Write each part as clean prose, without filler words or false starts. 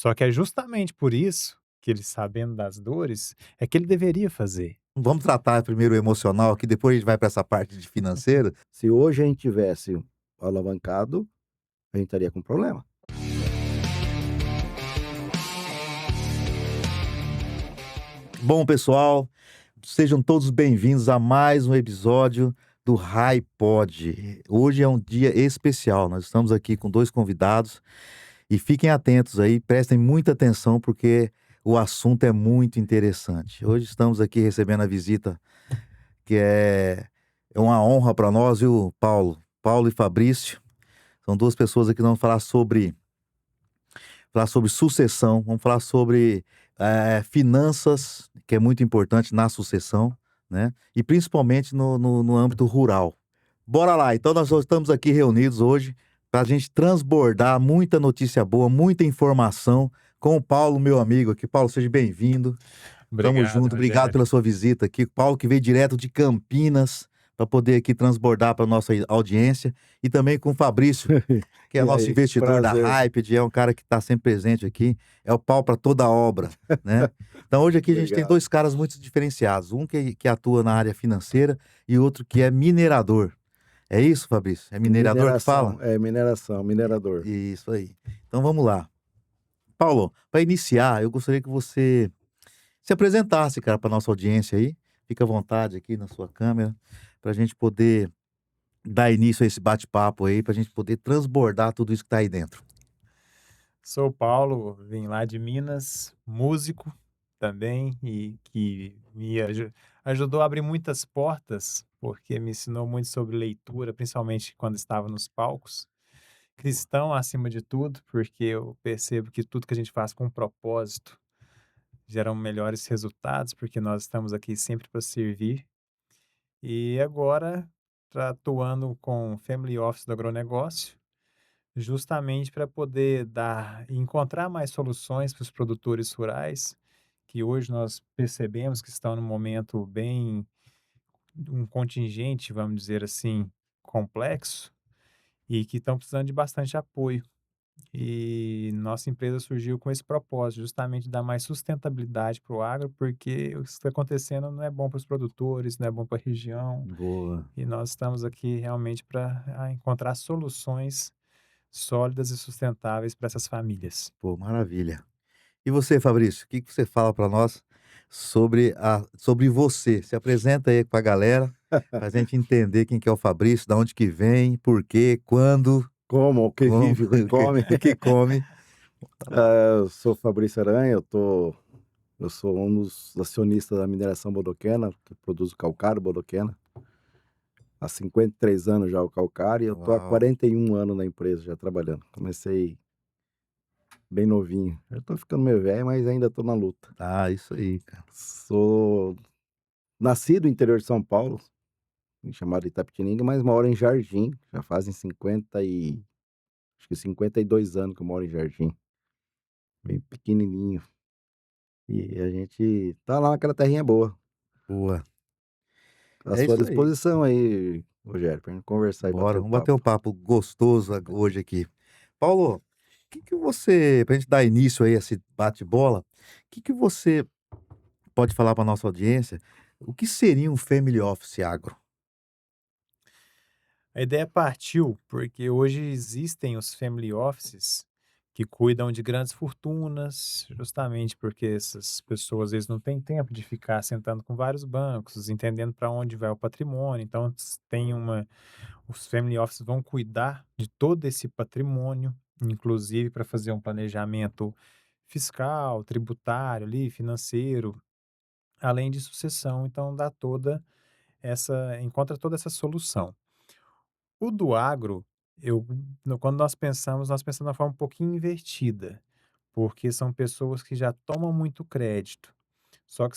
Só que é justamente por isso que ele, sabendo das dores, é que ele deveria fazer. Vamos tratar primeiro o emocional, que depois a gente vai para essa parte de financeira. Se hoje a gente tivesse alavancado, a gente estaria com problema. Bom, pessoal, sejam todos bem-vindos a mais um episódio do HiPod. Hoje é um dia especial. Nós estamos aqui com dois convidados e fiquem atentos aí, prestem muita atenção porque o assunto é muito interessante. Hoje estamos aqui recebendo a visita que é uma honra para nós, viu, Paulo? Paulo e Fabrício. São duas pessoas aqui que vão falar sobre sucessão, vamos falar sobre finanças, que é muito importante na sucessão, né? E principalmente no âmbito rural. Bora lá, então nós estamos aqui reunidos hoje para a gente transbordar muita notícia boa, muita informação com o Paulo, meu amigo aqui. Paulo, seja bem-vindo. Tamo Obrigado, junto, obrigado Rogério. pela sua visita aqui. Paulo que veio direto de Campinas para poder aqui transbordar para nossa audiência e também com o Fabrício, que é E nosso aí, investidor da prazer. Hyped, é um cara que está sempre presente aqui, é o pau para toda obra, né? Então hoje aqui a gente tem Obrigado. dois caras muito diferenciados, um que atua na área financeira e outro que é minerador. É isso, Fabrício? É minerador que fala? Mineração, minerador. Isso aí. Então vamos lá. Paulo, para iniciar, eu gostaria que você se apresentasse, cara, para nossa audiência aí. Fica à vontade aqui na sua câmera, para a gente poder dar início a esse bate-papo aí, para a gente poder transbordar tudo isso que está aí dentro. Sou o Paulo, vim lá de Minas, músico também, e que ajudou a abrir muitas portas, porque me ensinou muito sobre leitura, principalmente quando estava nos palcos. Cristão acima de tudo, porque eu percebo que tudo que a gente faz com propósito geram melhores resultados, porque nós estamos aqui sempre para servir. E agora, tá atuando com Family Office do agronegócio, justamente para poder encontrar mais soluções para os produtores rurais, que hoje nós percebemos que estão num momento bem, um contingente, vamos dizer assim, complexo, e que estão precisando de bastante apoio. E nossa empresa surgiu com esse propósito, justamente dar mais sustentabilidade para o agro, porque o que está acontecendo não é bom para os produtores, não é bom para a região, Boa. e nós estamos aqui realmente para encontrar soluções sólidas e sustentáveis para essas famílias. Pô, maravilha. E você, Fabrício, o que que você fala para nós sobre você? Se apresenta aí para a galera, para a gente entender quem que é o Fabrício, da onde que vem, por quê, quando, Como? O que como, vive, o que come? o que come. Eu sou Fabrício Aranha, eu sou um dos acionistas da mineração Bodoquena, que produz o calcário Bodoquena. Há 53 anos já o calcário, e eu tô há Uau. 41 anos na empresa já trabalhando. Comecei bem novinho. Eu tô ficando meio velho, mas ainda tô na luta. Ah, isso aí, cara. Sou nascido no interior de São Paulo, chamado Itapetininga, mas moro em Jardim, já fazem 52 anos que eu moro em Jardim, bem pequenininho. E a gente tá lá naquela terrinha boa. Boa. À É sua isso aí. disposição aí, Rogério, pra gente conversar e bater Bora, o vamos bater um papo. papo gostoso hoje aqui. Paulo, o que que você, pra gente dar início aí a esse bate-bola, o que que você pode falar para nossa audiência, o que seria um family office agro? A ideia partiu porque hoje existem os family offices que cuidam de grandes fortunas, justamente porque essas pessoas às vezes não têm tempo de ficar sentando com vários bancos, entendendo para onde vai o patrimônio. Então, os family offices vão cuidar de todo esse patrimônio, inclusive para fazer um planejamento fiscal, tributário ali, financeiro, além de sucessão. Então, encontra toda essa solução. O do agro, quando nós pensamos de uma forma um pouquinho invertida, porque são pessoas que já tomam muito crédito, só que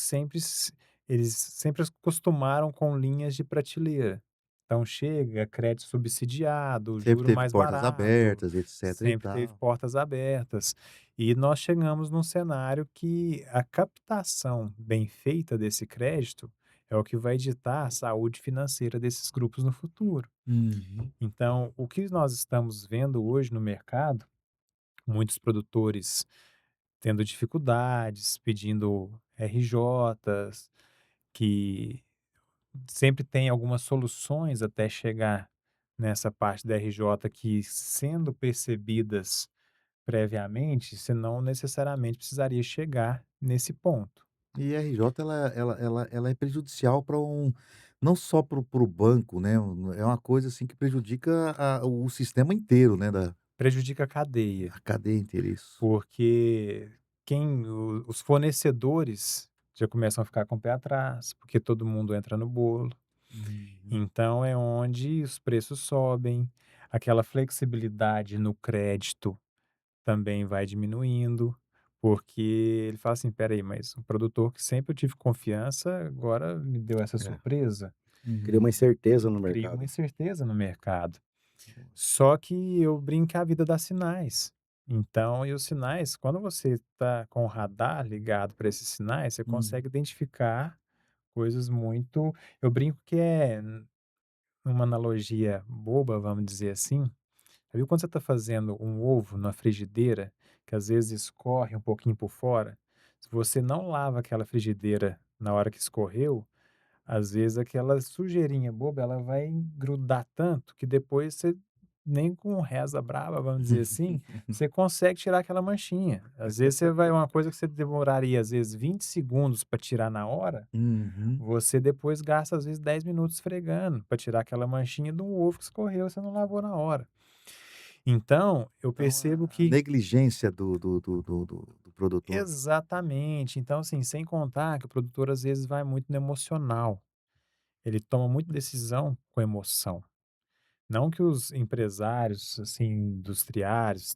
eles sempre acostumaram com linhas de prateleira. Então chega crédito subsidiado, Sempre juro teve mais portas barato, abertas, etc e sempre teve tal. portas abertas. E nós chegamos num cenário que a captação bem feita desse crédito é o que vai ditar a saúde financeira desses grupos no futuro. Uhum. Então, o que nós estamos vendo hoje no mercado, muitos produtores tendo dificuldades, pedindo RJs, que sempre tem algumas soluções até chegar nessa parte da RJ que, sendo percebidas previamente, você não necessariamente precisaria chegar nesse ponto. E a RJ ela é prejudicial para não só para o banco, né, é uma coisa, assim, que prejudica o sistema inteiro, né, Prejudica a cadeia, a cadeia inteira, isso. porque os fornecedores já começam a ficar com o pé atrás, porque todo mundo entra no bolo. Uhum. Então é onde os preços sobem, aquela flexibilidade no crédito também vai diminuindo, porque ele fala assim: "Espera aí, mas o produtor que sempre eu tive confiança, agora me deu essa É, surpresa", cria uma Uhum. incerteza no cria uma mercado. incerteza no mercado. Só que eu brinco que a vida dá sinais. Então, e os sinais, quando você está com o radar ligado para esses sinais, você Hum. consegue identificar coisas muito, eu brinco que é uma analogia boba, vamos dizer assim. Já viu quando você está fazendo um ovo na frigideira, que às vezes escorre um pouquinho por fora? Se você não lava aquela frigideira na hora que escorreu, às vezes aquela sujeirinha boba, ela vai grudar tanto que depois você, nem com reza braba, vamos dizer assim, você consegue tirar aquela manchinha. Às vezes você vai, uma coisa que você demoraria às vezes 20 segundos para tirar na hora, Uhum. você depois gasta às vezes 10 minutos esfregando para tirar aquela manchinha de um ovo que escorreu, você não lavou na hora. Então, eu Então percebo a que negligência do produtor. exatamente. Então, assim, sem contar que o produtor às vezes vai muito no emocional. Ele toma muita decisão com emoção. Não que os empresários, assim, industriais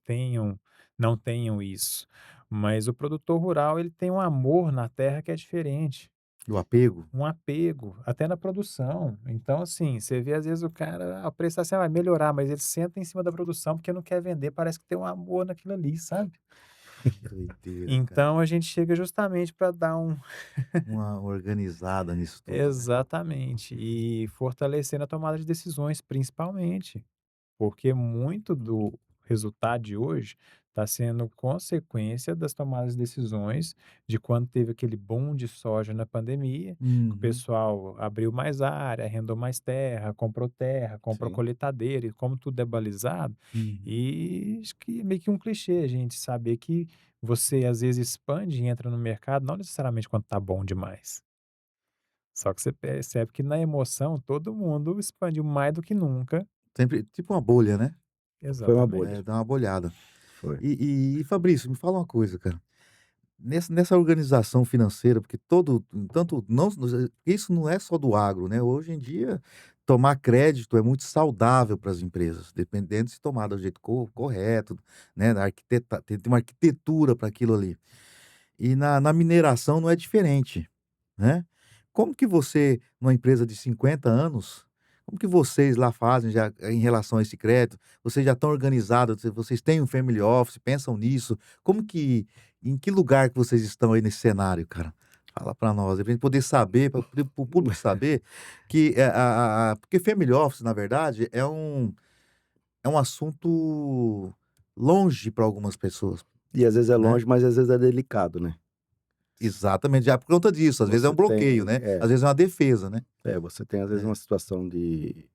não tenham isso, mas o produtor rural, ele tem um amor na terra que é diferente, O apego. um apego, até na produção. Então, assim, você vê às vezes o cara, a prestação vai melhorar, mas ele senta em cima da produção porque não quer vender, parece que tem um amor naquilo ali, sabe? Que doideira, cara. Então a gente chega justamente para dar um Uma organizada nisso tudo, né. exatamente, e fortalecendo a tomada de decisões, principalmente. Porque muito do resultado de hoje está sendo consequência das tomadas de decisões de quando teve aquele boom de soja na pandemia, que o Uhum. pessoal abriu mais área, arrendou mais terra, comprou Sim. colheitadeira, e como tudo é balizado, Uhum. e acho que é meio que um clichê a gente saber que você às vezes expande e entra no mercado, não necessariamente quando tá bom demais. Só que você percebe que na emoção todo mundo expandiu mais do que nunca. Sempre tipo uma bolha, né. Foi uma bolha. É, dá uma bolhada. Foi. E Fabrício, me fala uma coisa, cara. Nessa organização financeira, porque tanto não, isso não é só do agro, né, hoje em dia, tomar crédito é muito saudável para as empresas, dependendo de se tomar do jeito correto, né, tem uma arquitetura para aquilo ali. E na mineração não é diferente, né. Como que você, numa empresa de 50 anos, como que vocês lá fazem já em relação a esse crédito? Vocês já estão organizados, vocês têm um family office, pensam nisso? Como que em que lugar que vocês estão aí nesse cenário, cara? Fala para nós, pra gente poder saber, para o público saber que, porque family office, na verdade, é um assunto longe para algumas pessoas, E às vezes é né. longe, mas às vezes é delicado, né. Exatamente, já por conta disso, às vezes é um Você bloqueio, tem né, às vezes é uma defesa, né. você tem às vezes É. uma situação de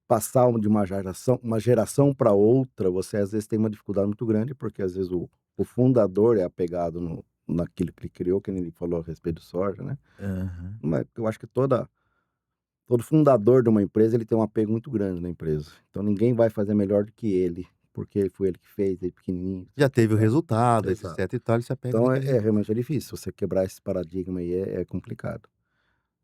passar de uma geração para outra, você às vezes tem uma dificuldade muito grande, porque às vezes o fundador é apegado naquilo que ele criou, que nem ele falou a respeito do soja, né. Aham. Mas eu acho que todo fundador de uma empresa, ele tem um apego muito grande na empresa. Então ninguém vai fazer melhor do que ele, porque foi ele que fez, ele pequenininho, Já teve o né. resultado, Exato. etc e tal, ele se apega Então naquele realmente resultado. é difícil, você quebrar esse paradigma aí é complicado.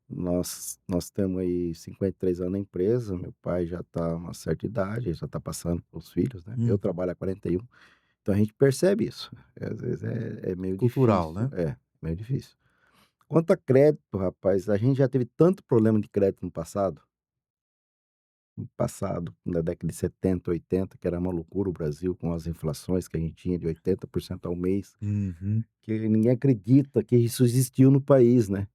Nós temos aí 53 anos na empresa, meu pai já está uma certa idade, já está passando para os filhos, né, eu Uhum. trabalho há 41, então a gente percebe isso. Às vezes é meio Cultural, difícil, né. meio difícil. Quanto a crédito, rapaz, a gente já teve tanto problema de crédito no passado, na década de 70, 80, que era uma loucura o Brasil com as inflações que a gente tinha de 80% ao mês, Uhum. que ninguém acredita que isso existiu no país, né.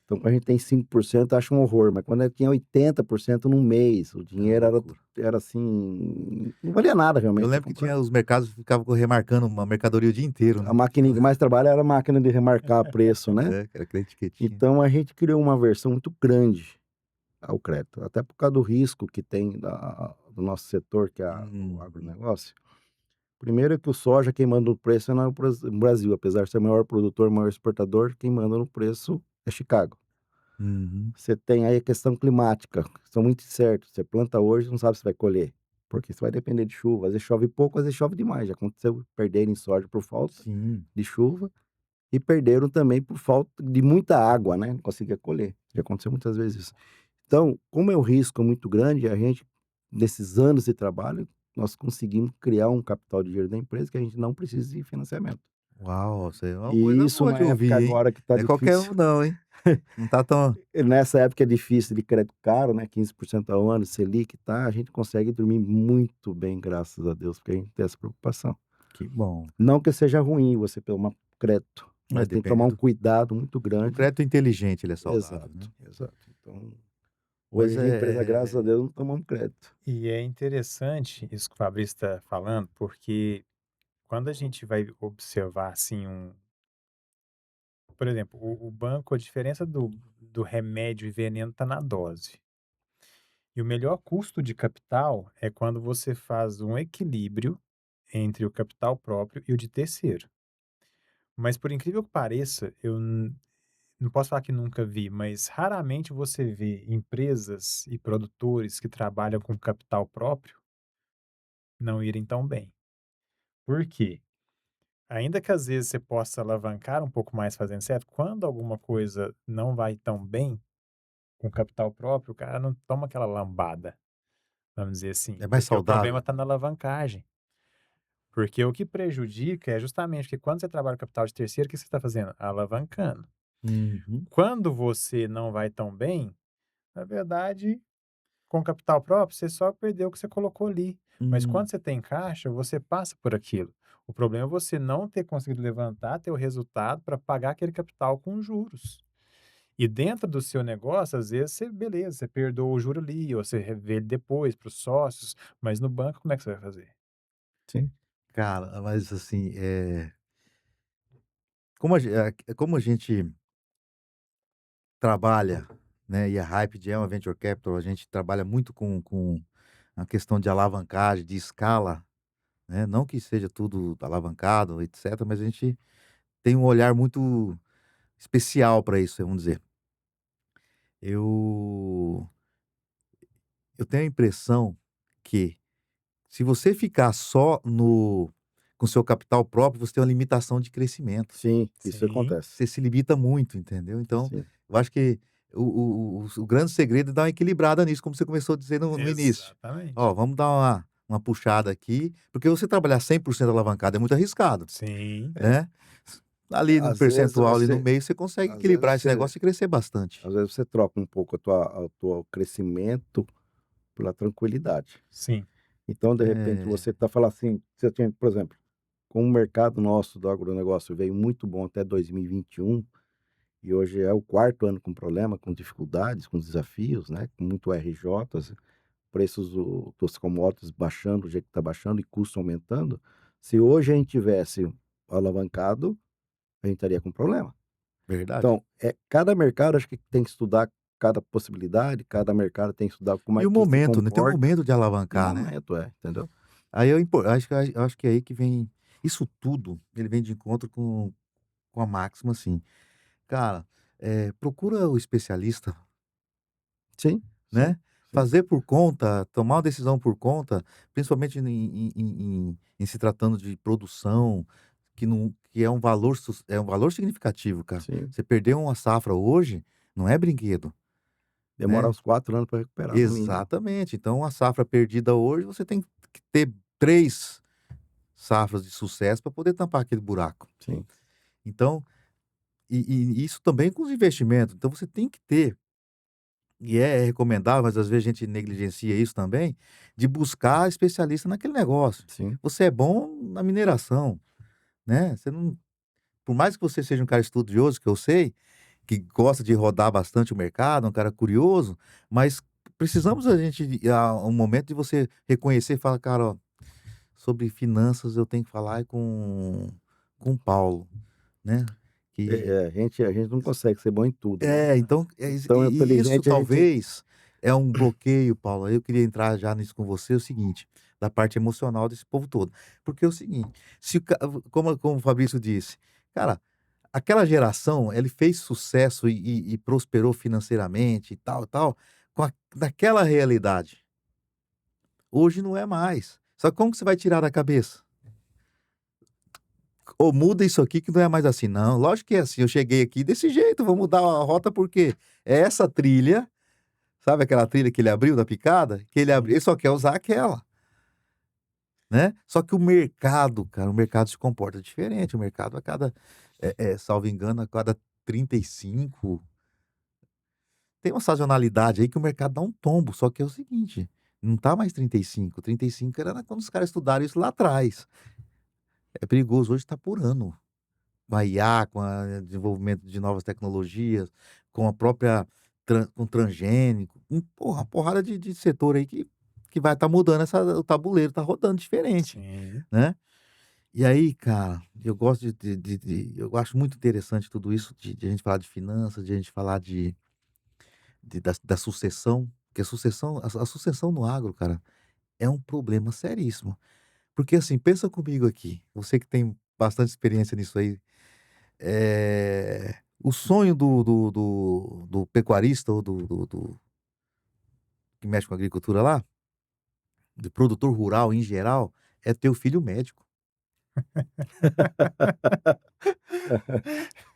Então, quando a gente tem 5%, acha um horror, mas quando tinha 80% num mês, o É uma dinheiro loucura. era assim, não valia nada Eu realmente você lembro que comprar. tinha os mercados que ficavam remarcando uma mercadoria o dia inteiro, A né? maquininha que mais trabalha era a máquina de remarcar preço, né? É, que era aquela etiquetinha. Então, a gente criou uma versão muito grande ao crédito, até por causa do risco que tem do nosso setor, que é o Uhum. agronegócio. Primeiro é que o soja, quem manda no preço não é o Brasil, apesar de ser o maior produtor, o maior exportador, quem manda no preço é Chicago. Uhum. Você tem aí a questão climática, que são muito incertos. Você planta hoje, não sabe se vai colher, porque isso vai depender de chuva. Às vezes chove pouco, às vezes chove demais. Já aconteceu perderem soja por falta Sim. de chuva e perderam também por falta de muita água, né? Não conseguia colher. Já aconteceu muitas vezes isso. Então, como é um risco muito grande, a gente, nesses anos de trabalho, nós conseguimos criar um capital de giro da empresa que a gente não precisa de financiamento. Uau, isso aí é uma E coisa isso boa de na época ouvir, hein? agora que está Não é qualquer difícil. um não, hein? Não tá tão Nessa época é difícil de crédito caro, né, 15% ao ano, Selic, tá, a gente consegue dormir muito bem, graças a Deus, porque a gente tem essa preocupação. que bom. Não que seja ruim você tomar crédito, É, mas tem que depende tomar um do cuidado muito o grande. crédito inteligente, ele é saudável, né? Exato, exato. Então, Mas hoje a empresa, graças a Deus, não tomamos crédito. E é interessante isso que o Fabrício está falando, porque quando a gente vai observar assim por exemplo, o banco, a diferença do remédio e veneno está na dose. E o melhor custo de capital é quando você faz um equilíbrio entre o capital próprio e o de terceiro. Mas por incrível que pareça, não posso falar que nunca vi, mas raramente você vê empresas e produtores que trabalham com capital próprio não irem tão bem. Por quê? Ainda que às vezes você possa alavancar um pouco mais fazendo certo, quando alguma coisa não vai tão bem com capital próprio, o cara não toma aquela lambada, vamos dizer assim, é mais porque o problema saudável. está na alavancagem. Porque o que prejudica é justamente que quando você trabalha com capital de terceiro, o que você está fazendo? Alavancando. Uhum. Quando você não vai tão bem, na verdade, com capital próprio, você só perdeu o que você colocou ali. Mas Hum. quando você tem caixa, você passa por aquilo. O problema é você não ter conseguido levantar teu resultado para pagar aquele capital com juros. E dentro do seu negócio, às vezes, você, beleza, você perdoa o juro ali, ou você revê ele depois para os sócios, mas no banco, como é que você vai fazer? Sim, Cara, mas assim, como a gente trabalha, né, e a Hyped é uma venture capital, a gente trabalha muito com a questão de alavancagem, de escala, né, não que seja tudo alavancado, etcétera, mas a gente tem um olhar muito especial para isso, vamos dizer. Eu eu tenho a impressão que se você ficar só no com seu capital próprio, você tem uma limitação de crescimento. sim, isso Sim, acontece. Você se limita muito, entendeu? Então, Sim, eu acho que o grande segredo é dar uma equilibrada nisso, como você começou a dizer no início. exatamente. Ó, vamos dar uma puxada aqui, porque você trabalhar 100% alavancado é muito arriscado, Sim, é. né? Ali num Às vezes percentual ali no você meio, você consegue às vezes equilibrar esse você negócio e crescer bastante. às vezes você troca um pouco a tua crescimento pela tranquilidade. sim. Então, de repente, É, você está falando assim, você tinha, por exemplo, com o mercado nosso do agronegócio veio muito bom até 2021, e hoje é o quarto ano com problema, com dificuldades, com desafios, né? Com muito RJs, preços dos commodities baixando, do jeito que está baixando, e custo aumentando. Se hoje a gente tivesse alavancado, a gente estaria com problema. verdade. Então, cada mercado acho que tem que estudar cada possibilidade, cada mercado tem que estudar como E é o que se momento, né, tem um comporta momento de no alavancar, né. momento, entendeu? Aí eu acho que é aí que vem isso tudo, ele vem de encontro com a máxima, assim, cara, procura o especialista, Sim, sim, né, sim, fazer por conta, tomar uma decisão por conta, principalmente em se tratando de produção, que é um valor significativo, cara. sim. Você perder uma safra hoje, não é brinquedo, Demora né. uns 4 anos para recuperar, no mínimo. Exatamente, então uma safra perdida hoje, você tem que ter 3 safras de sucesso para poder tampar aquele buraco. Sim, Então, e isso também com os investimentos, então você tem que ter, e é recomendável, mas às vezes a gente negligencia isso também, de buscar especialista naquele negócio. sim, Você é bom na mineração, né, você não por mais que você seja um cara estudioso, que eu sei, que gosta de rodar bastante o mercado, um cara curioso, mas precisamos a gente um momento de você reconhecer e falar: "Cara, ó, sobre finanças eu tenho que falar é com o Paulo", né, que A gente não consegue ser bom em tudo, né. então, Então, e isso infelizmente, a gente talvez é um bloqueio, Paulo. Aí eu queria entrar já nisso com você, é o seguinte, da parte emocional desse povo todo. Porque é o seguinte, se o ca como o Fabrício disse, cara, aquela geração, ele fez sucesso e prosperou financeiramente e tal, com a naquela realidade. Hoje não é mais. Só que como que você vai tirar da cabeça? Ou muda isso aqui que não é mais assim. Não, lógico que é assim, eu cheguei aqui desse jeito, vou mudar a rota porque é essa trilha. Sabe aquela trilha que ele abriu da picada? Que ele abriu, Sim. ele só quer usar aquela, né. Só que o mercado, cara, o mercado se comporta diferente, o mercado a cada, salvo engano, a cada 35 tem uma sazonalidade aí que o mercado dá um tombo, só que é o seguinte, não tá mais 35, 35 era quando os caras estudaram isso lá atrás. É perigoso, hoje tá por ano. Com a IA, com a desenvolvimento de novas tecnologias, com a própria com transgênico, porra, uma porrada de setor aí que vai estar mudando o tabuleiro, tá rodando diferente, Sim. né. E aí, cara, eu gosto eu acho muito interessante tudo isso de a gente falar de finanças, de a gente falar da sucessão, porque a sucessão no agro, cara, é um problema seríssimo. Porque, assim, pensa comigo aqui, você que tem bastante experiência nisso aí. O sonho do pecuarista ou do que mexe com agricultura lá, do produtor rural em geral, é ter o filho médico.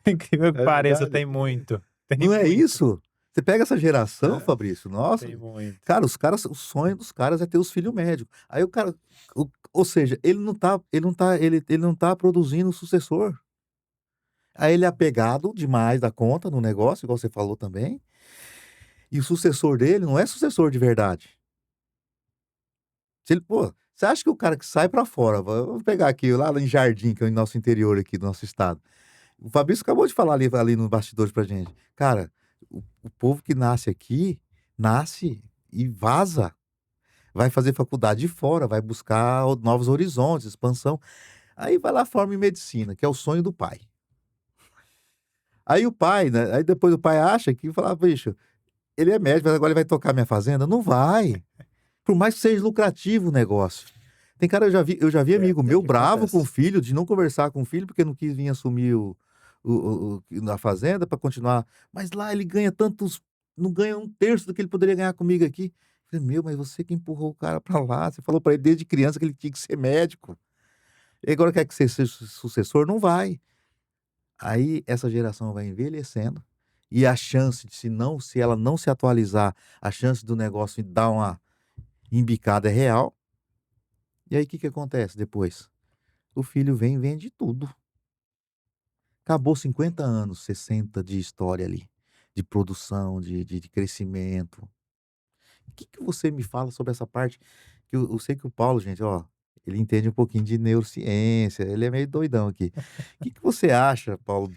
Incrível que é pareça, verdade. tem muito, tem Não é muito, isso? Você pega essa geração, É. Fabrício, nossa, tem muito. cara, o sonho dos caras é ter os filhos médicos. Aí o cara, ou seja, ele não tá produzindo o sucessor. Aí ele é apegado demais da conta no negócio, igual você falou também, e o sucessor dele não é sucessor de verdade. Se ele pô, você acha que o cara que sai pra fora, vamos pegar aqui lá em Jardim, que é o nosso interior aqui do nosso estado. O Fabrício acabou de falar ali nos bastidores pra gente. Cara, o povo que nasce aqui, nasce e vaza. Vai fazer faculdade fora, vai buscar novos horizontes, expansão. Aí vai lá, forma em medicina, que é o sonho do pai. Aí o pai, né, aí depois o pai acha que fala: "Bicho, ele é médico, mas agora ele vai tocar minha fazenda?" Não vai. Por mais que seja lucrativo o negócio. Tem cara, eu já vi É, amigo é o meu que bravo com o acontece. filho, de não conversar com o filho, porque não quis vir assumir na fazenda para continuar. Mas lá ele ganha tantos, não ganha um terço do que ele poderia ganhar comigo aqui. Falei: "Meu, mas você que empurrou o cara para lá, você falou para ele desde criança que ele tinha que ser médico, e agora quer que você seja sucessor? Não vai". Aí essa geração vai envelhecendo, e a chance de se ela não se atualizar, a chance do negócio dar uma embicada é real. E aí o que que acontece depois? O filho vem e vende tudo. Acabou 50 anos, 60 de história ali, de produção, de crescimento. O que que você me fala sobre essa parte? Que eu sei que o Paulo, gente, ó, ele entende um pouquinho de neurociência, ele é meio doidão aqui. O que que você acha, Paulo?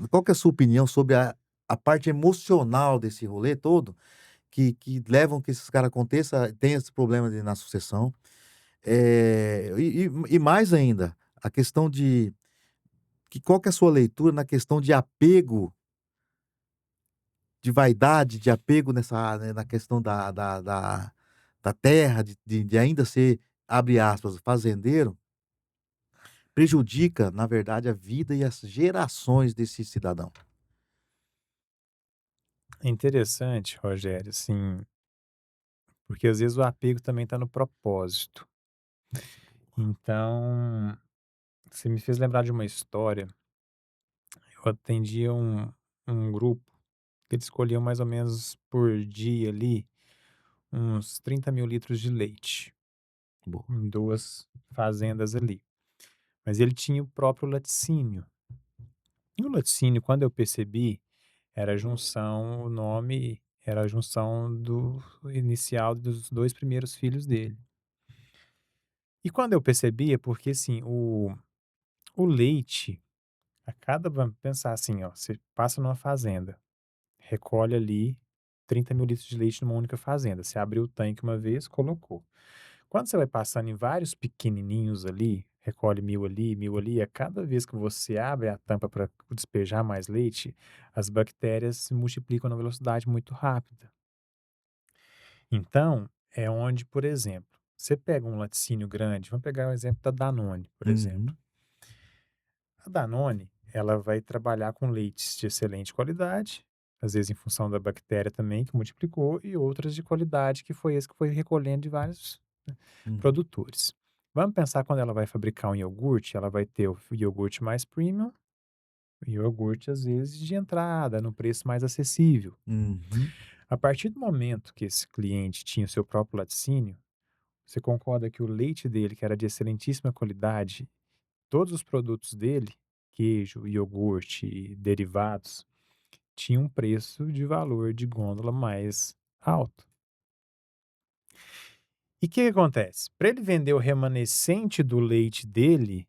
Qual que é a sua opinião sobre a parte emocional desse rolê todo, que levam que esses caras aconteça, tem esse problema na sucessão? E mais ainda, a questão de qual que é a sua leitura na questão de apego, de vaidade, de apego nessa, né, na questão da terra, de ainda ser, abre aspas, "fazendeiro", prejudica, na verdade, a vida e as gerações desse cidadão. É interessante, Rogério, assim, porque às vezes o apego também está no propósito. Então, você me fez lembrar de uma história. Eu atendia um grupo que eles escolhiam mais ou menos por dia ali uns 30.000 litros de leite Boa. em 2 fazendas ali. Mas ele tinha o próprio laticínio. E o laticínio, quando eu percebi, era a junção, o nome era a junção do inicial dos 2 primeiros filhos dele. E quando eu percebi, é porque assim, o leite, Vamos pensar assim, ó, você passa numa fazenda, recolhe ali 30.000 litros de leite numa única fazenda. Você abriu o tanque uma vez, colocou. Quando você vai passando em vários pequenininhos ali, recolhe 1.000 ali, a cada vez que você abre a tampa para despejar mais leite, as bactérias se multiplicam numa velocidade muito rápida. Então, é onde, por exemplo, você pega um laticínio grande, vamos pegar o exemplo da Danone, por exemplo. Uhum, A Danone, ela vai trabalhar com leites de excelente qualidade, às vezes em função da bactéria também que multiplicou, e outras de qualidade, que foi esse que foi recolhendo de vários uhum, produtores. Vamos pensar quando ela vai fabricar um iogurte, ela vai ter o iogurte mais premium, e iogurte às vezes de entrada, no preço mais acessível. uhum, A partir do momento que esse cliente tinha o seu próprio laticínio, você concorda que o leite dele, que era de excelentíssima qualidade, todos os produtos dele, queijo, iogurte e derivados, tinham um preço de valor de gôndola mais alto. E o que que acontece? Para ele vender o remanescente do leite dele,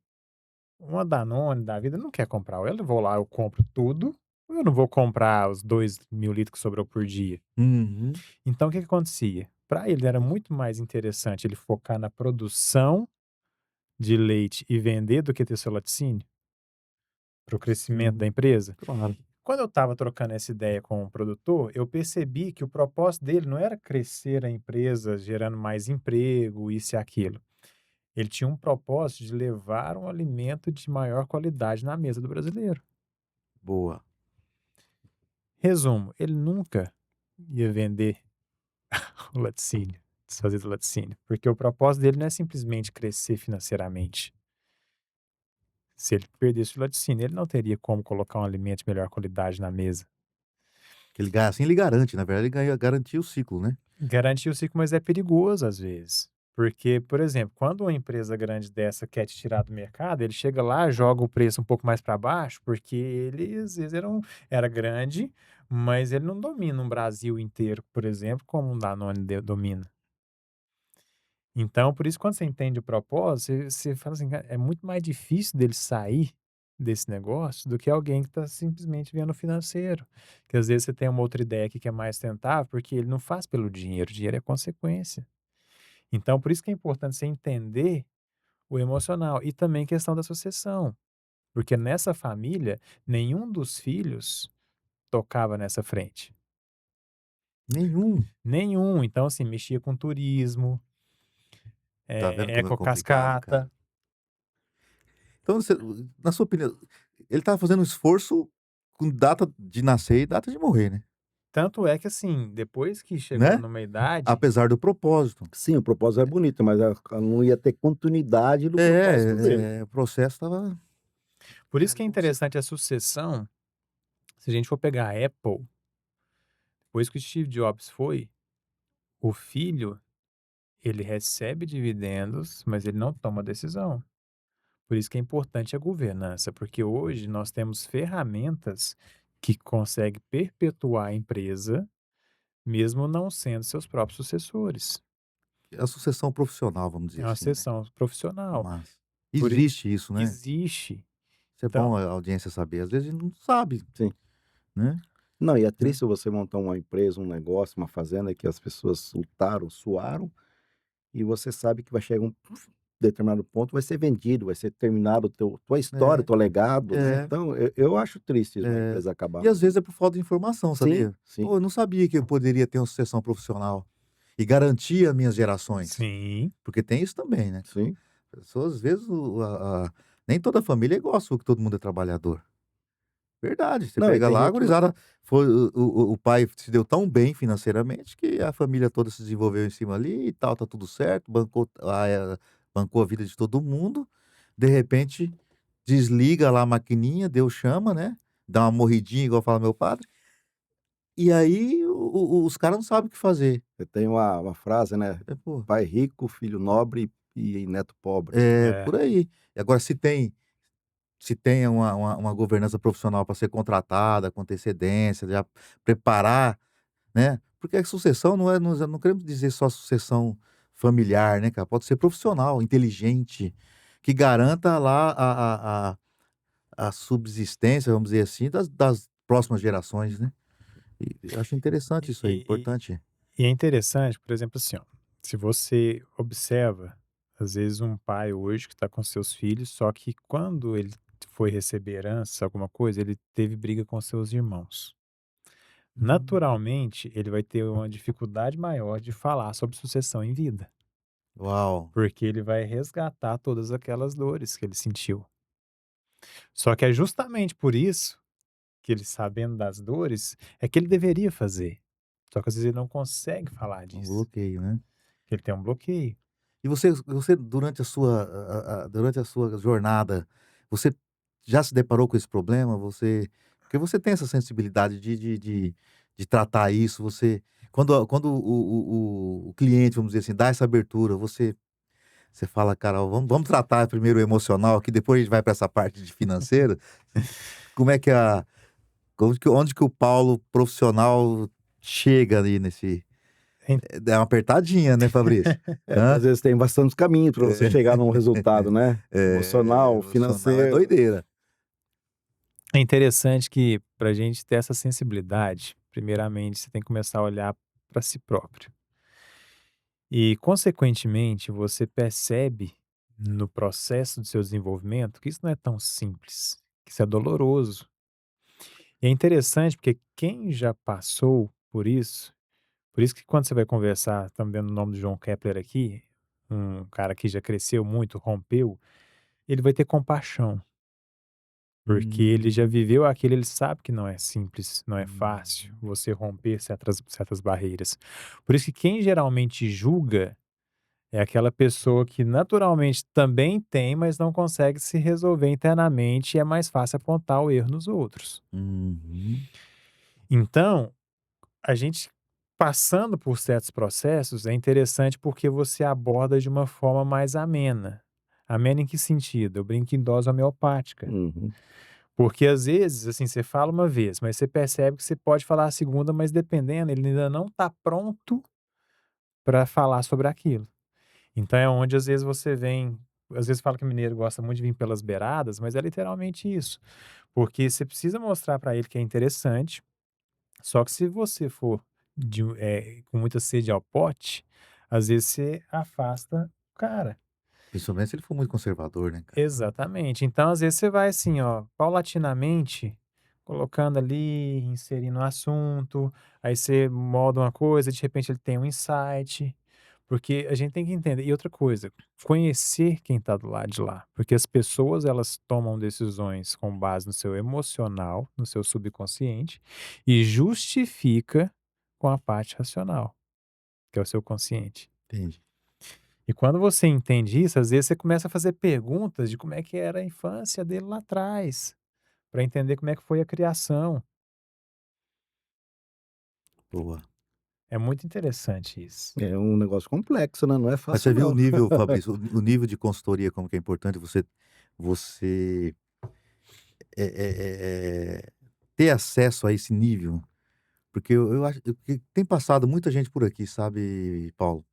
uma Danone da vida não quer comprar. Ou eu vou lá, eu compro tudo, ou eu não vou comprar os 2.000 litros que sobrou por dia. uhum. Então, o que que acontecia? Para ele era muito mais interessante ele focar na produção de leite e vender do que ter seu laticínio, para o crescimento da Sim, empresa. claro. Quando eu estava trocando essa ideia com o produtor, eu percebi que o propósito dele não era crescer a empresa gerando mais emprego, isso e aquilo. Ele tinha um propósito de levar um alimento de maior qualidade na mesa do brasileiro. Boa. Resumo, ele nunca ia vender o laticínio, desfazer do laticínio, porque o propósito dele não é simplesmente crescer financeiramente. Se ele perdesse o laticínio, ele não teria como colocar um alimento de melhor qualidade na mesa. Que ele assim ele garante, na verdade ele ganha garantia o ciclo, né. Garantir o ciclo, mas é perigoso às vezes. Porque, por exemplo, quando uma empresa grande dessa quer te tirar do mercado, ele chega lá, joga o preço um pouco mais para baixo, porque ele às vezes era grande, mas ele não domina um Brasil inteiro, por exemplo, como um Danone domina. Então, por isso, quando você entende o propósito, você fala assim, "Cara, é muito mais difícil dele sair desse negócio do que alguém que está simplesmente vendo o financeiro. Que às vezes você tem uma outra ideia aqui que é mais tentável, porque ele não faz pelo dinheiro, o dinheiro é consequência. Então, por isso que é importante você entender o emocional e também questão da sucessão, porque nessa família, nenhum dos filhos tocava nessa frente. Nenhum. Nenhum. Então, assim, mexia com turismo, Tá vendo como é complicado, cara. ecocascata. Então você na sua opinião, ele estava fazendo um esforço com data de nascer e data de morrer, né? Tanto é que, assim, depois que chegou Né? numa idade, Apesar do propósito. Sim, o propósito é bonito, mas não ia ter continuidade do propósito dele. O processo estava por isso que é como você interessante a sucessão. Se a gente for pegar a Apple, depois que o Steve Jobs foi, o filho, ele recebe dividendos, mas ele não toma decisão. Por isso que é importante a governança, porque hoje nós temos ferramentas que conseguem perpetuar a empresa, mesmo não sendo seus próprios sucessores. a sucessão profissional, vamos É dizer uma assim, né. sucessão profissional. Mas Por i existe isso, né. existe. Isso é Então bom a audiência saber, às vezes a gente não sabe, Sim. né. Não, e é Né. triste você montar uma empresa, um negócio, uma fazenda que as pessoas lutaram, suaram, e você sabe que vai chegar um determinado ponto, vai ser vendido, vai ser terminado tua história, É, teu legado, né. é, Então eu acho triste isso, uma é. empresa acabar. E às vezes é por falta de informação, Sim, sabia? sim. "Pô, eu não sabia que eu poderia ter uma sucessão profissional e garantir as minhas gerações", sim, porque tem isso também, né. Sim. Pessoas às vezes nem toda família é igual a sua, que todo mundo é trabalhador. Verdade, você Não, e pega tem lá, a gente que não gurizada foi o pai se deu tão bem financeiramente que a família toda se desenvolveu em cima ali e tal, tá tudo certo, bancou a vida de todo mundo, de repente desliga lá a maquininha, Deus chama, né, dá uma morridinha igual fala meu padre, e aí os caras não sabem o que fazer. tem uma frase, né, É, pô, pai rico, filho nobre e neto pobre. é é. por aí. E agora se tem uma governança profissional para ser contratada com antecedência, já preparar. Né, porque a sucessão não queremos dizer só sucessão familiar, né, cara, pode ser profissional, inteligente, que garanta lá a subsistência, vamos dizer assim, das próximas gerações, né. E eu acho interessante isso aí, E importante. e é interessante, por exemplo, assim, ó, se você observa, às vezes um pai hoje que está com seus filhos, só que quando ele foi receber herança, alguma coisa, ele teve briga com seus irmãos. Hum. Naturalmente, ele vai ter uma dificuldade maior de falar sobre sucessão em vida, Uau! porque ele vai resgatar todas aquelas dores que ele sentiu. Só que é justamente por isso que ele, sabendo das dores, é que ele deveria fazer. Só que às vezes ele não consegue falar Um disso, bloqueio, né. que ele tem um bloqueio. E você durante durante a sua jornada, você já se deparou com esse problema? Porque você tem essa sensibilidade de tratar isso, quando o cliente, vamos dizer assim, dá essa abertura, você fala: "Cara, ó, vamos tratar primeiro o emocional aqui, depois a gente vai para essa parte de financeira". Como é que a onde que o Paulo profissional chega ali nesse En é uma apertadinha, né, Fabrício? Porque Hã? às vezes tem bastante caminho para você chegar num resultado, né? É, Emocional, emocional é financeiro. doideira. É interessante que, para a gente ter essa sensibilidade, primeiramente você tem que começar a olhar para si próprio. E, consequentemente, você percebe no processo do seu desenvolvimento que isso não é tão simples, que isso é doloroso. E é interessante porque quem já passou por isso que quando você vai conversar, estamos vendo o nome do João Kepler aqui, um cara que já cresceu muito, rompeu, ele vai ter compaixão. Porque ele já Hum, viveu aquilo, ele sabe que não é simples, não é fácil uhum, você romper certas barreiras. Por isso que quem geralmente julga é aquela pessoa que naturalmente também tem, mas não consegue se resolver internamente e é mais fácil apontar o erro nos outros. uhum. Então, a gente passando por certos processos é interessante porque você aborda de uma forma mais amena. Amena em que sentido? Eu brinco em dose homeopática. Uhum. Porque às vezes, assim, você fala uma vez, mas você percebe que você pode falar a segunda, mas dependendo, ele ainda não está pronto para falar sobre aquilo. Então é onde às vezes você vem, às vezes fala que o mineiro gosta muito de vir pelas beiradas, mas é literalmente isso. Porque você precisa mostrar para ele que é interessante, só que se você for com muita sede ao pote, às vezes você afasta o cara. Principalmente se ele for muito conservador, né, cara. Exatamente. Então, às vezes, você vai assim, ó, paulatinamente, colocando ali, inserindo um assunto, aí você molda uma coisa, de repente ele tem um insight, porque a gente tem que entender. E outra coisa, conhecer quem está do lado de lá, porque as pessoas elas tomam decisões com base no seu emocional, no seu subconsciente, e justifica com a parte racional, que é o seu consciente. Entendi. E quando você entende isso, às vezes você começa a fazer perguntas de como é que era a infância dele lá atrás, para entender como é que foi a criação. Boa. É muito interessante isso. É um negócio complexo, né? Não é Mas fácil, você viu o não. nível, Fabrício, o nível de consultoria como que é importante você, ter acesso a esse nível? Porque eu acho que tem passado muita gente por aqui, sabe, Paulo?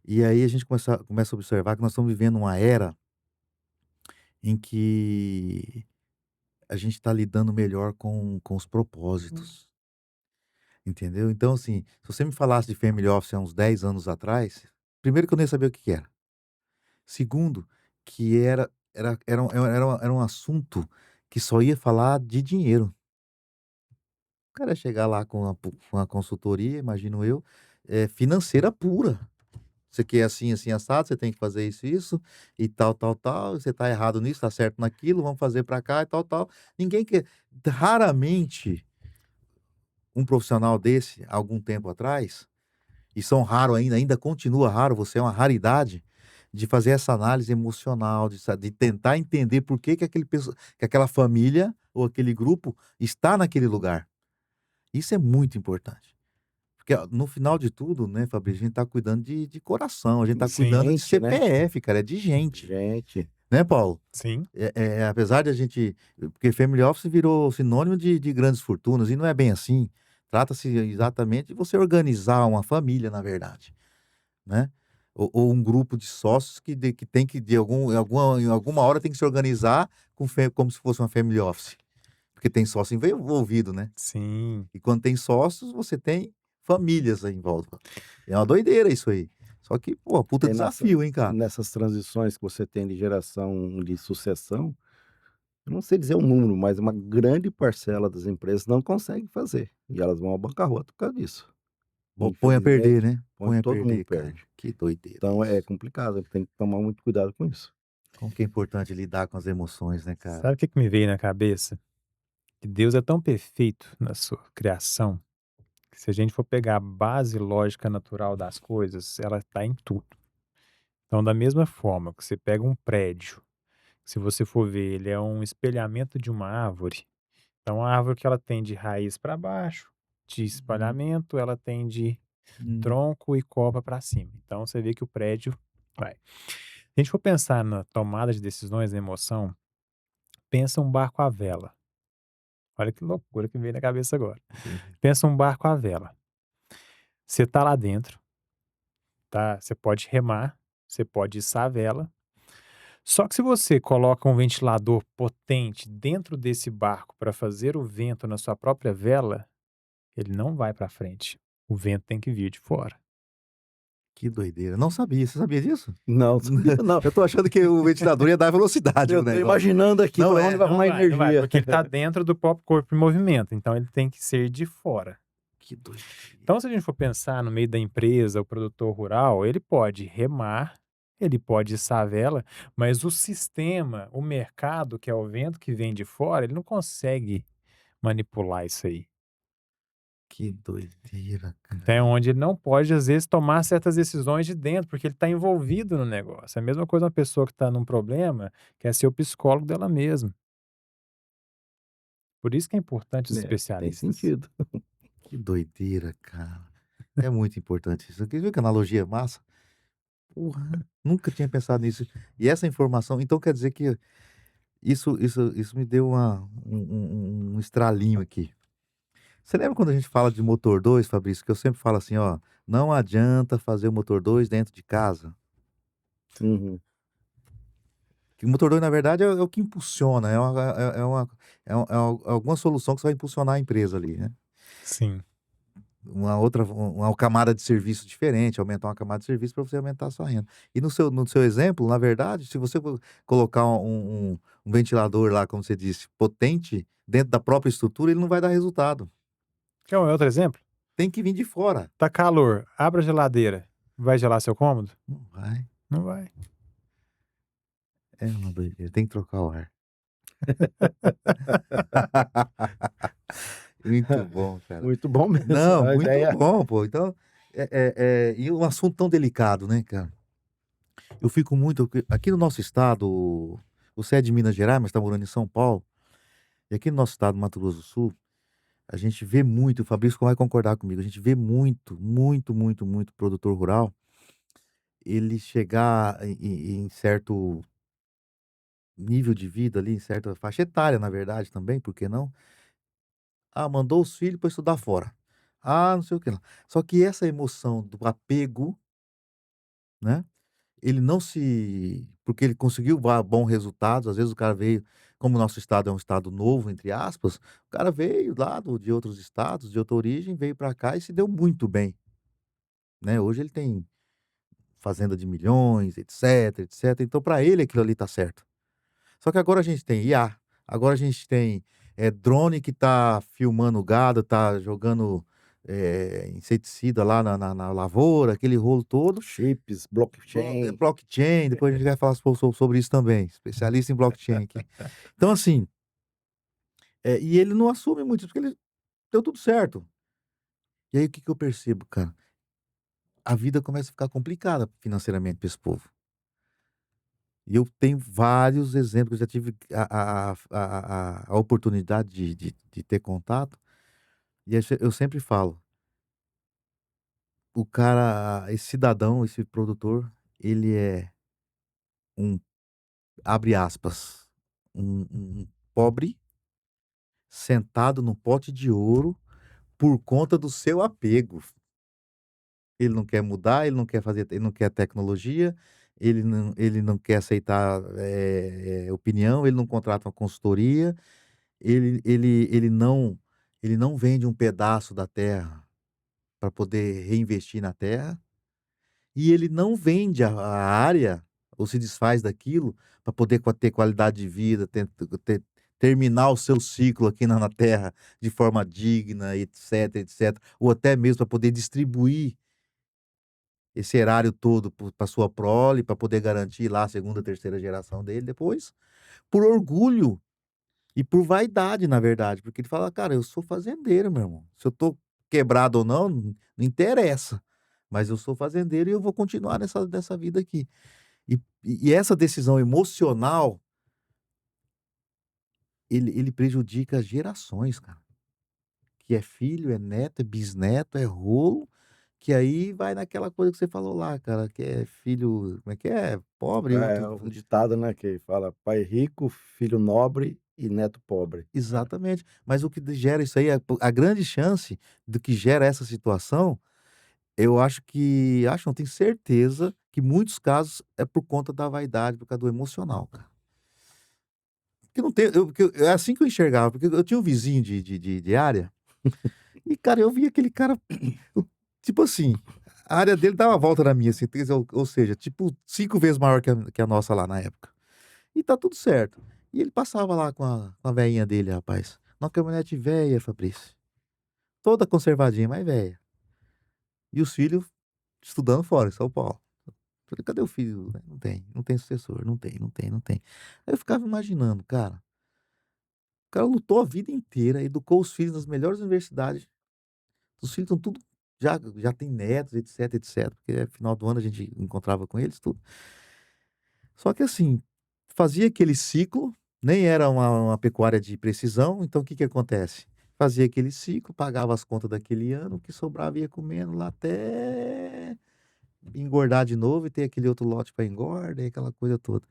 E aí a gente começa a observar que nós estamos vivendo uma era em que a gente está lidando melhor com os propósitos, entendeu? Então, assim, se você me falasse de family office há uns 10 anos atrás, primeiro que eu nem sabia o que que era. Segundo, que era um assunto que só ia falar de dinheiro. O cara ia chegar lá com a consultoria, imagino eu, financeira pura. Você quer assim, assim, assado, você tem que fazer isso, isso, e tal, tal, tal, você tá errado nisso, tá certo naquilo, vamos fazer para cá e tal, tal. Ninguém quer raramente um profissional desse, há algum tempo atrás, e são raro ainda continua raro, você é uma raridade, de fazer essa análise emocional, de tentar entender por que que que aquela família ou aquele grupo está naquele lugar. Isso é muito importante. Porque, ó, no final de tudo, né, Fabrício, a gente tá cuidando de coração, a gente tá Sim, cuidando de Gente, né? CPF, cara, é de gente, Gente. né, Paulo? sim, Apesar de a gente porque family office virou sinônimo de grandes fortunas e não é bem assim. Trata-se exatamente de você organizar uma família, na verdade, né. Ou um grupo de sócios que tem que de algum em alguma hora tem que se organizar como se fosse uma family office, porque tem sócio envolvido, né? Sim. E quando tem sócios, você tem famílias aí em volta. É uma doideira isso aí. Só que, pô, puta E desafio, hein, cara? nessas transições que você tem de geração de sucessão, eu não sei dizer o número, mas uma grande parcela das empresas não consegue fazer. E elas vão à bancarrota por causa disso. Põe a perder, Infelizmente, né? Põe a todo mundo perder, cara. perde. Que doideira Então é isso. complicado, tem que tomar muito cuidado com isso. Como que é importante lidar com as emoções, né, cara? Sabe o que que me veio na cabeça? Que Deus é tão perfeito na sua criação, que se a gente for pegar a base lógica natural das coisas, ela está em tudo. Então, da mesma forma que você pega um prédio, se você for ver, ele é um espelhamento de uma árvore. Então, a árvore que ela tem de raiz para baixo, de Uhum. espalhamento, ela tem de Hum. tronco e copa para cima. Então, você vê que o prédio vai. Se a gente for pensar na tomada de decisões, na emoção, pensa um barco à vela. Olha que loucura que me veio na cabeça agora. Doideira. Pensa um barco à vela. Você tá lá dentro, tá? Você pode remar, você pode içar a vela. Só que se você coloca um ventilador potente dentro desse barco para fazer o vento na sua própria vela, ele não vai para frente. O vento tem que vir de fora. Que doideira. Não sabia. Você sabia disso? Não, sabia não. Eu tô achando que o ventilador ia dar velocidade pro Eu tô negócio. imaginando aqui Não para é, onde vai arrumar Não vai, energia. porque ele está dentro do próprio corpo em movimento, então ele tem que ser de fora. Que doideira. Então, se a gente for pensar no meio da empresa, o produtor rural, ele pode remar, ele pode içar a vela, mas o sistema, o mercado, que é o vento que vem de fora, ele não consegue manipular isso aí. Que doideira, Então, é cara. onde ele não pode, às vezes, tomar certas decisões de dentro, porque ele está envolvido no negócio. É a mesma coisa uma pessoa que está num problema, quer ser o psicólogo dela mesma. Por isso que é importante os É, tem especialistas. sentido. Que doideira, cara. É muito importante isso. Aqui, viu que analogia massa? Porra, nunca tinha pensado nisso. E essa informação, então quer dizer que isso me deu um estralinho aqui. Você lembra quando a gente fala de motor 2, Fabrício, que eu sempre falo assim, ó, não adianta fazer o motor 2 dentro de casa. Uhum. Que o motor 2 na verdade é o que impulsiona, é alguma solução que vai impulsionar a empresa ali, né? Sim. Uma camada de serviço diferente, aumentar uma camada de serviço para você aumentar a sua renda. E no seu exemplo, na verdade, se você colocar um ventilador lá, como você disse, potente, dentro da própria estrutura, ele não vai dar resultado. Quer um outro exemplo? Tem que vir de fora. Tá calor, abra a geladeira. Vai gelar seu cômodo? Não vai. Não vai. É uma doideira, tem que trocar o ar. Muito bom, cara. Muito bom mesmo, Não, a muito ideia. bom, pô. Então, e um assunto tão delicado, né, cara? Eu fico muito aqui no nosso estado, você é de Minas Gerais, mas está morando em São Paulo, e aqui no nosso estado, Mato Grosso do Sul, a gente vê muito, o Fabrício vai concordar comigo, a gente vê muito, muito, muito, muito produtor rural, ele chegar em certo nível de vida ali, em certa faixa etária, na verdade, também, por que não? Ah, mandou os filhos para estudar fora. Ah, não sei o que lá. Só que essa emoção do apego, né? Ele não se porque ele conseguiu bons resultados, às vezes o cara veio como o nosso estado é um estado "novo", entre aspas, o cara veio lá de outros estados, de outra origem, veio para cá e se deu muito bem, né. Hoje ele tem fazenda de milhões, etc, etc, então para ele aquilo ali tá certo. Só que agora a gente tem IA, agora a gente tem, drone que tá filmando o gado, tá jogando, inseticida lá na lavoura, aquele rolo todo. Chips, blockchain. Blockchain, depois a gente vai falar sobre isso também, especialista em blockchain aqui. Então assim, e ele não assume muito isso, porque ele deu tudo certo. E aí o que que eu percebo, cara? A vida começa a ficar complicada financeiramente para esse povo. E eu tenho vários exemplos, eu já tive a oportunidade de ter contato, e eu sempre falo, o cara, esse cidadão, esse produtor, ele é um, abre aspas, um pobre sentado no pote de ouro por conta do seu apego. Ele não quer mudar, ele não quer tecnologia, ele não quer aceitar, opinião, ele não contrata uma consultoria, ele não vende um pedaço da terra para poder reinvestir na terra, e ele não vende a área, ou se desfaz daquilo, para poder ter qualidade de vida, terminar o seu ciclo aqui na terra de forma digna, etc, etc, ou até mesmo para poder distribuir esse erário todo para sua prole, para poder garantir lá a segunda, terceira geração dele depois, por orgulho e por vaidade, na verdade, porque ele fala: "Cara, eu sou fazendeiro, meu irmão. Se eu tô quebrado ou não, não interessa, mas eu sou fazendeiro e eu vou continuar nessa vida aqui". E essa decisão emocional, ele prejudica gerações, cara, que é filho, é neto, é bisneto, é rolo, que aí vai naquela coisa que você falou lá, cara, que é filho, como é que é? Pobre, É outro. um ditado, né, que fala: "Pai rico, filho nobre e neto pobre". Exatamente. Mas o que gera isso aí, a grande chance do que gera essa situação, eu acho não, tenho certeza que muitos casos é por conta da vaidade, por causa do emocional, cara. Que não tem porque é assim que eu enxergava, porque eu tinha um vizinho de área, e cara, eu via aquele cara, o tipo assim, a área dele dava uma volta na minha, assim, quer dizer, ou seja, tipo 5 vezes maior que a nossa lá na época. E tá tudo certo. E ele passava lá com a veinha dele, rapaz. Uma caminhonete velha, Fabrício. Toda conservadinha, mas velha. E os filhos estudando fora, em São Paulo. Falei: "Cadê o filho?" Não tem sucessor, não tem, não tem, não tem. Aí eu ficava imaginando, cara, o cara lutou a vida inteira, educou os filhos nas melhores universidades, os filhos estão tudo já tem netos, etc, etc, porque final do ano a gente encontrava com eles, tudo. Só que assim, fazia aquele ciclo, nem era uma pecuária de precisão, então o que que acontece? Fazia aquele ciclo, pagava as contas daquele ano, o que sobrava ia comendo lá até engordar de novo e ter aquele outro lote para engorda e aquela coisa toda.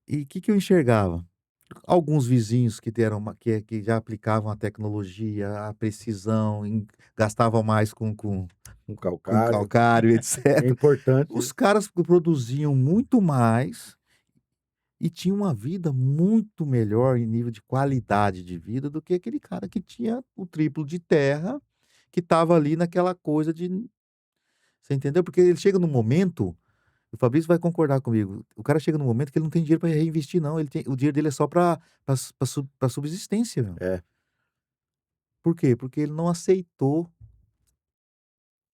E o que que eu enxergava? Alguns vizinhos que deram que já aplicavam a tecnologia, a precisão, gastavam mais Um com calcário, calcário, é etc. importante Os isso. caras produziam muito mais e tinham uma vida muito melhor em nível de qualidade de vida do que aquele cara que tinha o triplo de terra, que estava ali naquela coisa de, você entendeu? Porque ele chega num momento, o Fabrício vai concordar comigo, o cara chega num momento que ele não tem dinheiro para reinvestir não, o dinheiro dele é só para subsistência, meu. É, Por quê? Porque ele não aceitou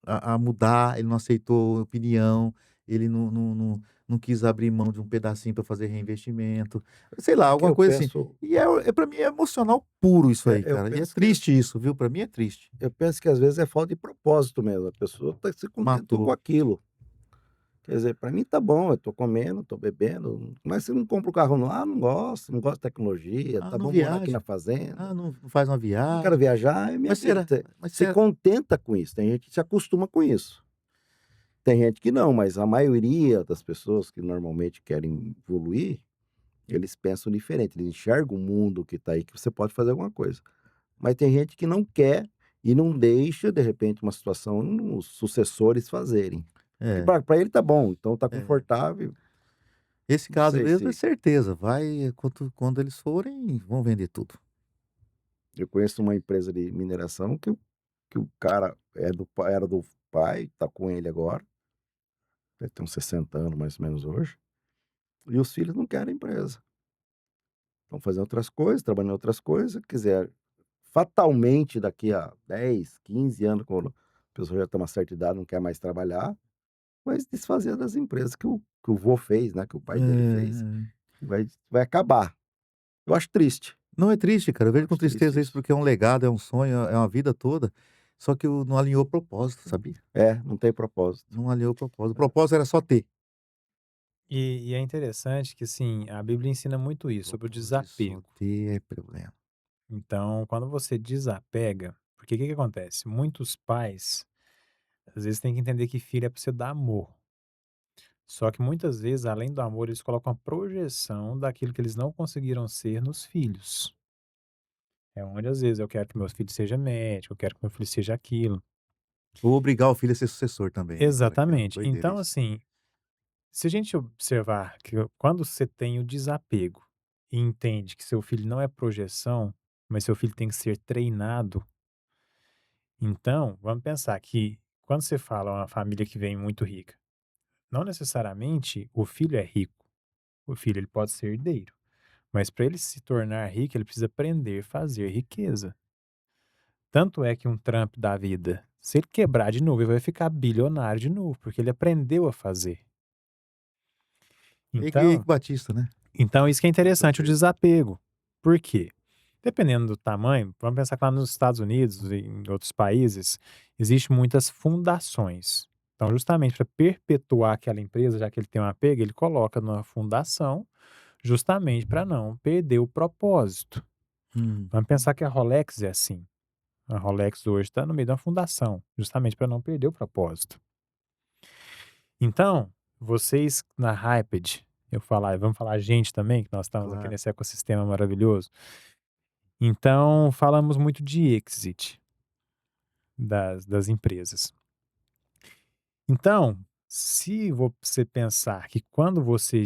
a mudar, ele não aceitou opinião, ele não quis abrir mão de um pedacinho para fazer reinvestimento, sei lá, é que alguma eu coisa assim. penso E para mim é emocional puro isso aí, eu cara, e é penso que triste isso, viu, para mim é triste. eu penso que às vezes é falta de propósito mesmo, a pessoa se contentou com Matou. aquilo. Quer dizer, para mim tá bom, eu tô comendo, tô bebendo, mas se não compra o carro não, não gosto, não gosto de tecnologia, Ah, tá não bom morar aqui viaja. na fazenda, Ah, não faz uma não quero viagem. viajar, é minha Mas vida. será mas Se será contenta com isso, tem gente que se acostuma com isso. Tem gente que não, mas a maioria das pessoas que normalmente querem evoluir, eles pensam diferente, eles enxergam o mundo que tá aí, que você pode fazer alguma coisa. Mas tem gente que não quer e não deixa, de repente, uma situação, os sucessores fazerem. Que é, para ele tá bom, então tá é. confortável, Esse não caso sei mesmo é se certeza, quando eles forem, vão vender tudo. eu conheço uma empresa de mineração que o cara era do pai, tá com ele agora, deve ter uns 60 anos mais ou menos hoje, e os filhos não querem a empresa. Estão fazendo outras coisas, trabalhando em outras coisas, quiser fatalmente daqui a 10, 15 anos, quando a pessoa já tem uma certa idade, não quer mais trabalhar, vai se desfazer das empresas que o vô fez, né, que o pai dele fez, É. e vai acabar. Eu acho triste, Não, é triste, cara, eu eu vejo com acho triste tristeza isso, isso. porque é um legado, é um sonho, é uma vida toda, só que não alinhou o propósito, sabia? É, não tem propósito. Não alinhou o propósito era só ter. E é interessante que, assim, a Bíblia ensina muito isso, sobre o Propósito de só desapego. ter é problema. Então, quando você desapega, porque o que que acontece? Muitos pais, às vezes, têm que entender que filho é para você dar amor. Só que muitas vezes, além do amor, eles colocam a projeção daquilo que eles não conseguiram ser nos filhos. É onde, às vezes, eu quero que meu filho seja médico, eu quero que meu filho seja aquilo. Ou obrigar o filho a ser sucessor também, né, cara, que é Exatamente. doideira Então, isso. assim, Se a gente observar que quando você tem o desapego e entende que seu filho não é projeção, mas seu filho tem que ser treinado, então vamos pensar que quando você fala uma família que vem muito rica, não necessariamente o filho é rico. O filho ele pode ser herdeiro, mas para ele se tornar rico, ele precisa aprender a fazer riqueza. Tanto é que um Trump da vida, se ele quebrar de novo, ele vai ficar bilionário de novo, porque ele aprendeu a fazer. Eike Então, Batista, né? então isso que é interessante, o Desapego. desapego. Por quê? Dependendo do tamanho, vamos pensar que lá nos Estados Unidos e em outros países, existem muitas fundações. Então, justamente para perpetuar aquela empresa, já que ele tem um apego, ele coloca numa fundação, justamente para não perder o propósito. Hum, Vamos pensar que a Rolex é assim. A Rolex hoje está no meio de uma fundação, justamente para não perder o propósito. Então, vocês na Hyped, vamos falar a gente também, que nós estamos aqui claro. nesse ecossistema maravilhoso. Então, falamos muito de exit das empresas. Então, se você pensar que quando você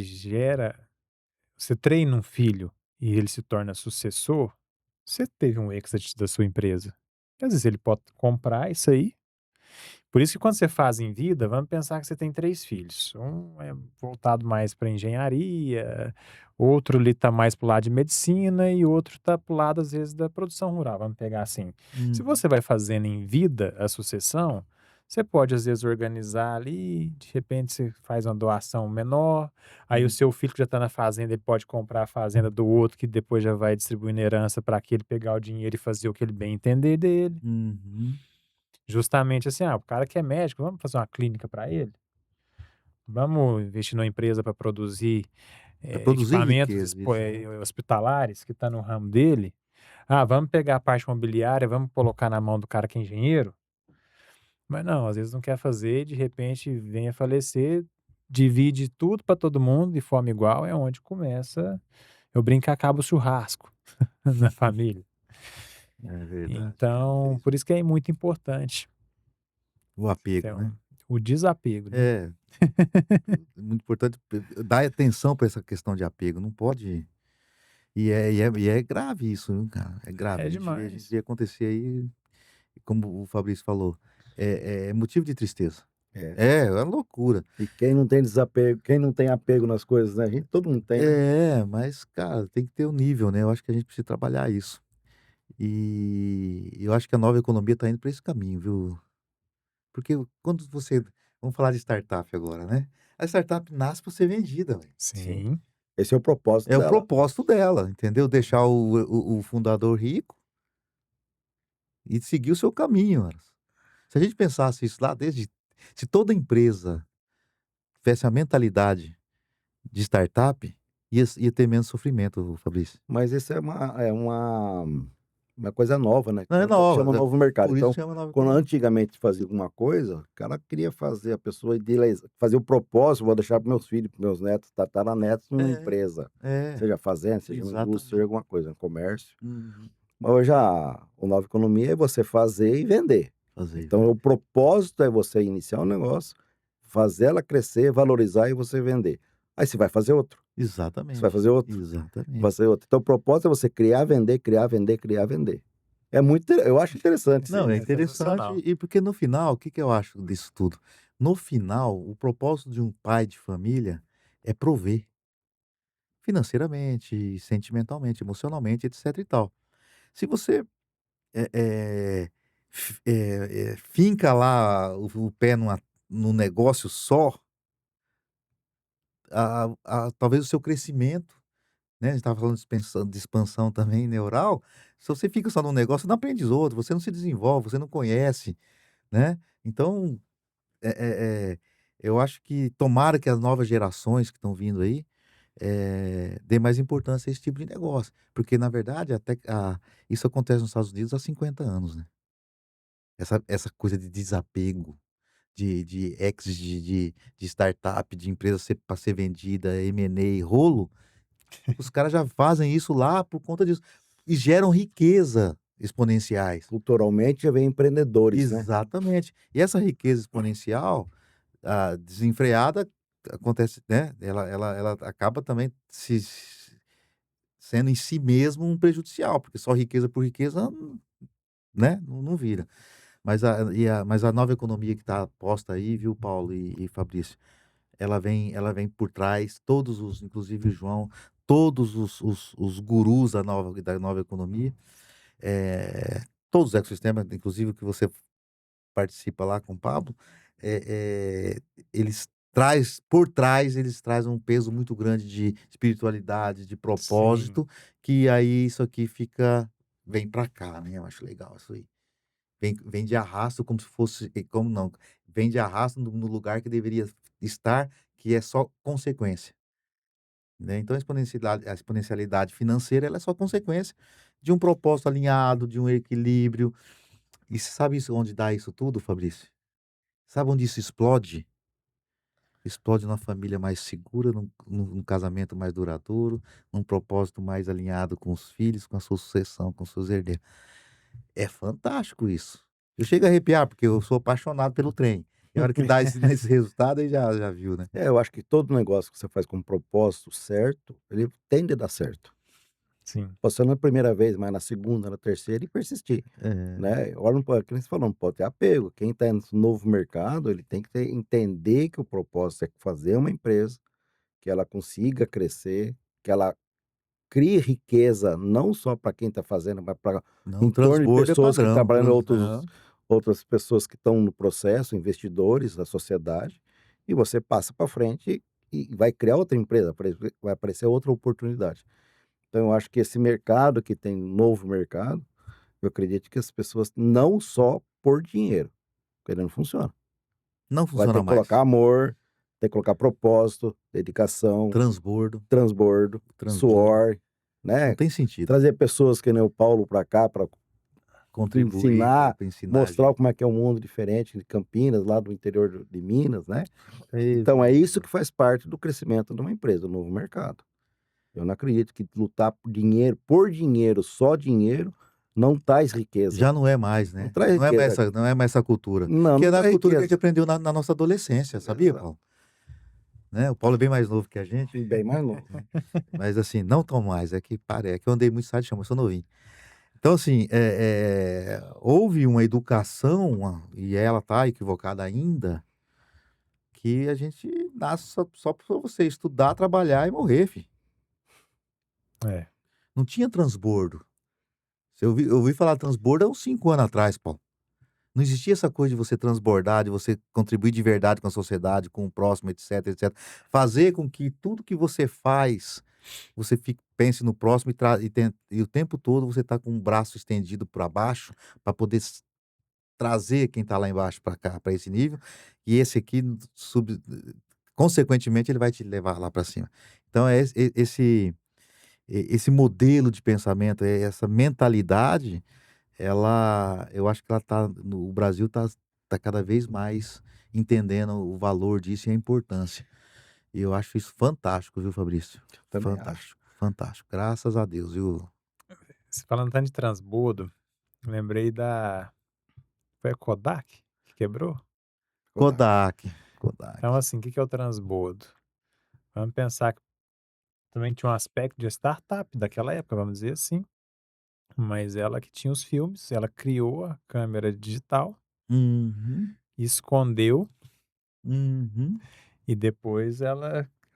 treina um filho e ele se torna sucessor, você teve um exit da sua empresa. Às vezes ele pode comprar isso aí. Por isso que quando você faz em vida, vamos pensar que você tem 3 filhos. Um é voltado mais para engenharia, outro ali está mais para o lado de medicina e outro está para o lado, às vezes, da produção rural, vamos pegar assim. Se Hum, você vai fazendo em vida a sucessão, você pode, às vezes, organizar ali, de repente você faz uma doação menor, aí o hum, seu filho que já está na fazenda, ele pode comprar a fazenda do outro, que depois já vai distribuindo herança para aquele pegar o dinheiro e fazer o que ele bem entender dele. uhum. Justamente assim, o cara que é médico, vamos fazer uma clínica para ele? Vamos investir numa empresa para produzir, É produzir equipamentos riqueza, isso, né? hospitalares que está no ramo dele. Vamos pegar a parte imobiliária, vamos colocar na mão do cara que é engenheiro? Mas não, às vezes não quer fazer, de repente vem a falecer, divide tudo para todo mundo de forma igual, é onde começa, eu brinco que acaba o churrasco na família. É verdade, cara. Então, por isso que é muito importante O apego, né? ter o desapego, né. É, é muito importante dar atenção para essa questão de apego, não pode. E é grave isso, viu, cara? É grave. É A gente demais. vê acontecer aí, como o Fabrício falou, é motivo de tristeza. É. É uma loucura. E quem não tem desapego, quem não tem apego nas coisas, né? A gente, todo mundo tem, né? É, mas, cara, tem que ter um nível, né? Eu acho que a gente precisa trabalhar isso. E eu acho que a nova economia está indo para esse caminho, viu? Porque quando você. Vamos falar de startup agora, né? A startup nasce para ser vendida, velho. Sim. Sim, Esse é o propósito É o dela. propósito dela, entendeu? Deixar o fundador rico e seguir o seu caminho, mano. Se a gente pensasse isso lá desde. Se toda empresa tivesse a mentalidade de startup, ia ter menos sofrimento, Fabrício. Mas isso é uma coisa nova, né? Não é Tanto é que chama nova, novo mercado. por isso Então, chama nova quando economia. antigamente fazia alguma coisa, o cara queria fazer a pessoa fazer o propósito, vou deixar para meus filhos, para meus netos, tataranetos, uma É, empresa. é, Seja fazenda, seja uma indústria, seja exatamente. alguma coisa, um comércio. Uhum. Mas hoje o nova economia é você fazer e vender. Fazer e Então, vender. o propósito é você iniciar um negócio, fazer ela crescer, valorizar e você vender. Aí você vai fazer outro, você vai Exatamente, fazer outro, exatamente. fazer outro. Então, o propósito é você criar, vender, criar, vender, criar, vender. É muito, eu acho interessante isso Não, aí. é é interessante, sensacional. e porque no final, o que que eu acho disso tudo? No final, o propósito de um pai de família é prover financeiramente, sentimentalmente, emocionalmente, etc e tal. Se você, finca lá o pé num negócio só, talvez o seu crescimento, né, a gente estava falando de expansão também neural, se você fica só num negócio, você não aprende os outros, você não se desenvolve, você não conhece, né. Então, eu acho que tomara que as novas gerações que estão vindo aí, dê mais importância a esse tipo de negócio, porque na verdade isso acontece nos Estados Unidos há 50 anos, né. Essa coisa de desapego, de exit de startup, de empresa para ser vendida, M&A, rolo, os caras já fazem isso lá por conta disso, e geram riqueza exponenciais. Culturalmente já vem empreendedores, né? Exatamente. E essa riqueza exponencial, desenfreada, acontece, né? Ela acaba também sendo em si mesmo um prejudicial, porque só riqueza por riqueza, né? Não vira. Mas a nova economia que está posta aí, viu, Paulo e Fabrício, ela vem por trás, inclusive o João, todos os gurus da nova economia, todos os ecossistemas, inclusive o que você participa lá com o Pablo, eles por trás eles trazem um peso muito grande de espiritualidade, de Sim, propósito, que aí isso aqui vem para cá, né? Eu acho legal isso aí. Vem de arrasto como se fosse, como não, vem de arrasto no lugar que deveria estar, que é só consequência, né. Então a exponencialidade financeira, ela é só consequência de um propósito alinhado, de um equilíbrio. E você sabe isso onde dá isso tudo, Fabrício? Sabe onde isso explode? Explode numa família mais segura, num casamento mais duradouro, num propósito mais alinhado com os filhos, com a sua sucessão, com os seus herdeiros. É fantástico isso. Eu chego a arrepiar, porque eu sou apaixonado pelo trem. E a hora que dá nesse resultado, aí já viu, né? Eu acho que todo negócio que você faz com um propósito certo, ele tende a dar certo. sim. Pode ser na primeira vez, mas na segunda, na terceira e persistir, É, né. Agora não pode, que nem você falou, não pode ter apego. Quem está no novo mercado, ele tem que entender que o propósito é fazer uma empresa, que ela consiga crescer, que ela crie riqueza não só para quem está fazendo, mas para não, em torno de transbordo é pessoas que padrão. trabalham, Aham. outras pessoas que estão no processo, investidores da sociedade, e você passa para frente e vai criar outra empresa, vai aparecer outra oportunidade. Então eu acho que esse mercado que tem, um novo mercado, eu acredito que as pessoas não só por dinheiro, porque ele não funciona. Não Vai ter funciona que mais. colocar amor, tem que colocar propósito, dedicação, Transbordo, transbordo, transbordo. suor, Não né, tem sentido. trazer pessoas que nem o Paulo para cá, para Contribuir, ensinar, para ensinar a mostrar gente. como é que é um mundo diferente de Campinas, lá do interior de Minas, né. Então é Eita. isso que faz parte do crescimento de uma empresa, do novo mercado. Eu não acredito que lutar por dinheiro, só dinheiro, não traz riqueza, Já não é mais, não né? traz riqueza. Não é mais essa cultura. Não, Que não era a traz cultura que a gente riqueza. aprendeu na nossa adolescência, sabia, Exato. Paulo? Né, o Paulo é bem mais novo que a gente, Bem mais novo. mas assim, não tão mais, é que eu andei muito tarde, chama, eu sou novinho. Então assim, houve uma educação, e ela tá equivocada ainda, que a gente nasce só pra você estudar, trabalhar e morrer, fi. É. Não tinha transbordo. Eu ouvi falar transbordo há uns 5 anos atrás, Paulo. Não existia essa coisa de você transbordar, de você contribuir de verdade com a sociedade, com o próximo, etc, etc. Fazer com que tudo que você faz, você pense no próximo e o tempo todo você está com o braço estendido para baixo, para poder trazer quem está lá embaixo para cá, para esse nível, e esse aqui, consequentemente, ele vai te levar lá para cima. Então, é esse modelo de pensamento, essa mentalidade, eu acho que o Brasil tá cada vez mais entendendo o valor disso e a importância. E eu acho isso fantástico, viu, Fabrício? Também acho. Fantástico, fantástico. Graças a Deus, viu? Se falando tanto de transbordo, lembrei da foi a Kodak que quebrou? Kodak. Kodak, Kodak. Então, assim, o que que é o transbordo? Vamos pensar que também tinha um aspecto de startup daquela época, vamos dizer assim, mas ela que tinha os filmes, ela criou a câmera digital, Uhum, escondeu uhum. e depois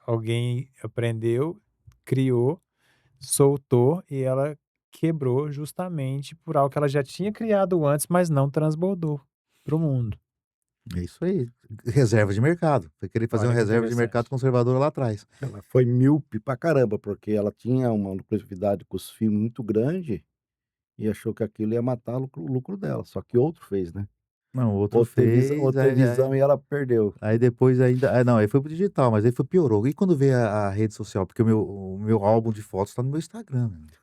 alguém aprendeu, criou, soltou e ela quebrou justamente por algo que ela já tinha criado antes, mas não transbordou para o mundo. É isso aí. Reserva de mercado. Foi querer fazer uma Olha que reserva de mercado interessante. conservadora lá atrás. Ela foi míope pra caramba, porque ela tinha uma lucratividade com os filmes muito grande e achou que aquilo ia matar o lucro dela, só que outro fez, né. Não, o outro Outro teve fez, outro teve visão e ela perdeu. aí depois ainda, não, aí foi pro digital, mas aí piorou. E quando veio a rede social? Porque o meu álbum de fotos tá no meu Instagram, meu amigo.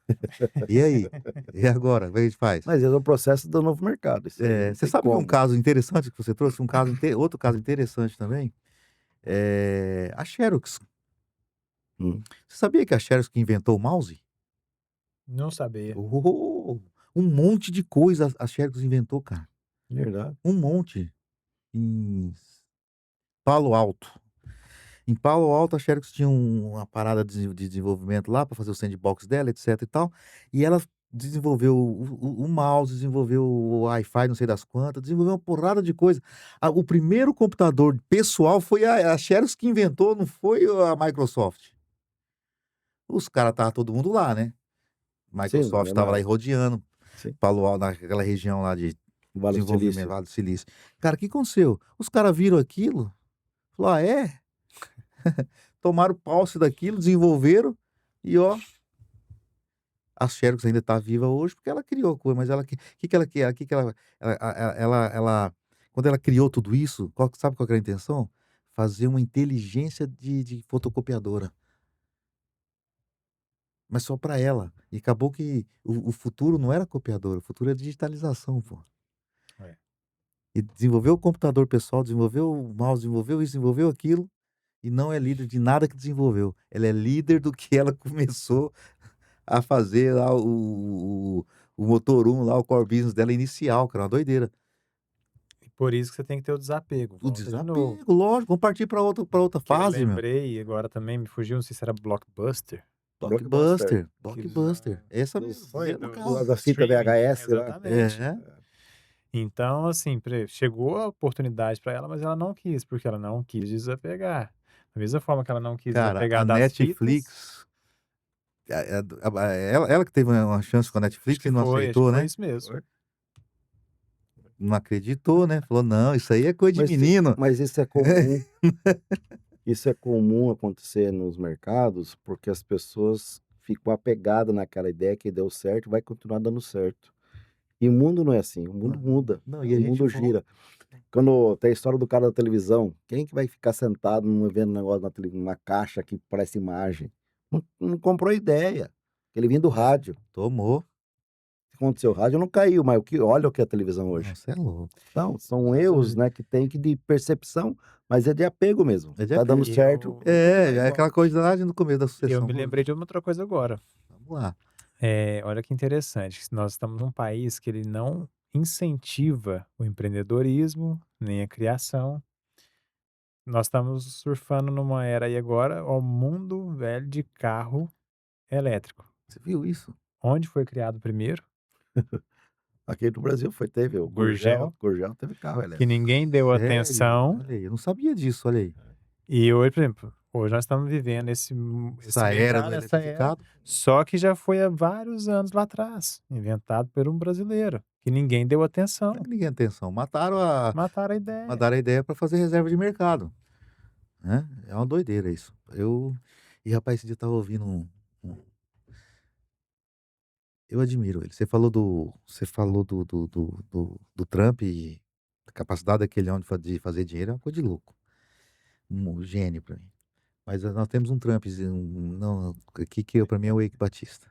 E aí? E agora? Como é que a gente faz? Mas esse é o processo do novo mercado, isso aí não Você tem sabe que um como. caso interessante que você trouxe, outro caso interessante também, a Xerox. Hum, Você sabia que a Xerox que inventou o mouse? Não sabia. Oh, um monte de coisa a Xerox inventou, cara. verdade. Um monte. Em Palo Alto. Em Palo Alto, a Xerox tinha uma parada de desenvolvimento lá para fazer o sandbox dela, etc e tal, e ela desenvolveu o mouse, desenvolveu o Wi-Fi, não sei das quantas, desenvolveu uma porrada de coisa. O primeiro computador pessoal foi a Xerox que inventou, não foi a Microsoft. Os caras estavam todo mundo lá, né? Sim, Microsoft estava lá rodeando, sim, Palo Alto, naquela região lá de Vale do desenvolvimento, Silício. lá do Silício. Cara, o que aconteceu? Os caras viram aquilo, falaram, é? Tomaram posse daquilo, desenvolveram, e ó, a Xerox ainda está viva hoje porque ela criou coisa, mas ela que ela quer, que ela quando ela criou tudo isso, sabe qual que era a intenção? Fazer uma inteligência de fotocopiadora, mas só para ela. E acabou que o futuro não era copiadora, o futuro é digitalização, pô. É. E desenvolveu o computador pessoal, desenvolveu o mouse, desenvolveu isso, desenvolveu aquilo, e não é líder de nada que desenvolveu. Ela é líder do que ela começou a fazer lá o motor 1 lá, o core business dela inicial, cara, uma doideira. E por isso que você tem que ter o desapego, O volta de novo. desapego, lógico, vamos partir para outra Que eu fase, meu. lembrei, e agora também me fugiu, não sei se era Blockbuster, Blockbuster. Blockbuster, que Blockbuster, essa mesmo, foi mesmo dos carro. Da fita streaming, VHS lá. exatamente. É, Então, assim, chegou a oportunidade para ela, mas ela não quis, porque ela não quis desapegar. Da mesma forma que ela não quis cara, a desapegar das fitas, Netflix, ela que teve uma chance com a acho Netflix que e não foi, acho que aceitou, foi né? isso mesmo. Não acreditou, né? Falou, não, isso aí é coisa de Mas, menino. mas isso é comum. Isso é comum acontecer nos mercados, porque as pessoas ficam apegadas naquela ideia que deu certo, vai continuar dando certo. E o mundo não é assim, o mundo muda, Não, e a o gente mundo volta. gira. Quando tem a história do cara da televisão, quem que vai ficar sentado vendo um negócio numa caixa que parece imagem? Não comprou ideia. Ele vinha do rádio. Tomou. Aconteceu, o rádio não caiu, mas olha o que é a televisão hoje. Nossa, é louco. Então, são Nossa, erros, né, que tem que de percepção, mas é de apego mesmo. é de Tá dando apego. certo, É vai. aquela coisa lá no começo da Eu sucessão. me lembrei de uma outra coisa agora. Vamos lá. Olha que interessante, nós estamos num país que ele não incentiva o empreendedorismo, nem a criação. Nós estamos surfando numa era aí agora, o mundo velho de carro elétrico. Você viu isso? Onde foi criado primeiro? Aqui no Brasil teve o Gurgel, Gurgel teve carro que elétrico. ninguém deu Sério? atenção. Olha aí, eu não sabia disso, olha aí. E hoje, por exemplo, hoje nós estamos vivendo esse Essa era do mercado, essa era, eletrificado. só que já foi há vários anos lá atrás, inventado por um brasileiro, que ninguém deu atenção. Não é que ninguém tem atenção. Mataram a ideia. Mataram a ideia para fazer reserva de mercado, né? É uma doideira isso. E rapaz, esse dia eu tava ouvindo eu admiro ele. Você falou do Trump e a capacidade daquele homem de fazer dinheiro é uma coisa de louco. Um gênio para mim. Mas nós temos um Trump, não, aqui que para mim é o Eike Batista,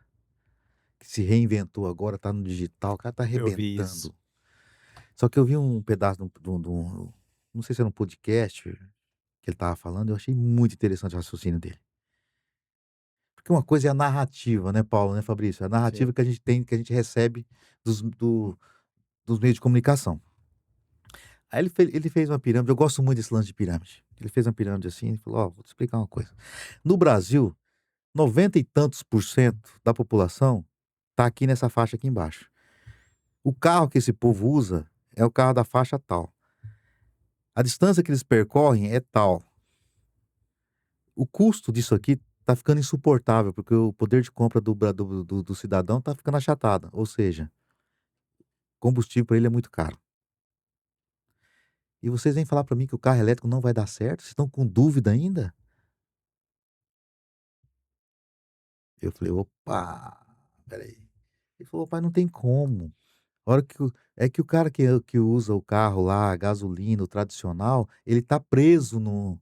que se reinventou agora, tá no digital, o cara tá Eu vi isso. arrebentando. Só que eu vi um pedaço não sei se era um podcast que ele tava falando, eu achei muito interessante o raciocínio dele. Porque uma coisa é a narrativa, né, Paulo, né, Fabrício? A Sim. narrativa que a gente tem, que a gente recebe dos meios de comunicação. Aí ele fez uma pirâmide, eu gosto muito desse lance de pirâmide. Ele fez uma pirâmide assim, e falou, ó, vou te explicar uma coisa. No Brasil, 90 e tantos por cento da população tá aqui nessa faixa aqui embaixo. O carro que esse povo usa é o carro da faixa tal. A distância que eles percorrem é tal. O custo disso aqui tá ficando insuportável, porque o poder de compra do cidadão tá ficando achatado. Ou seja, combustível para ele é muito caro. E vocês vêm falar para mim que o carro elétrico não vai dar certo? Vocês estão com dúvida ainda? Eu falei, opa, peraí. Ele falou, pai, não tem como. A hora que é que o cara que usa o carro lá, a gasolina, o tradicional, ele tá preso no.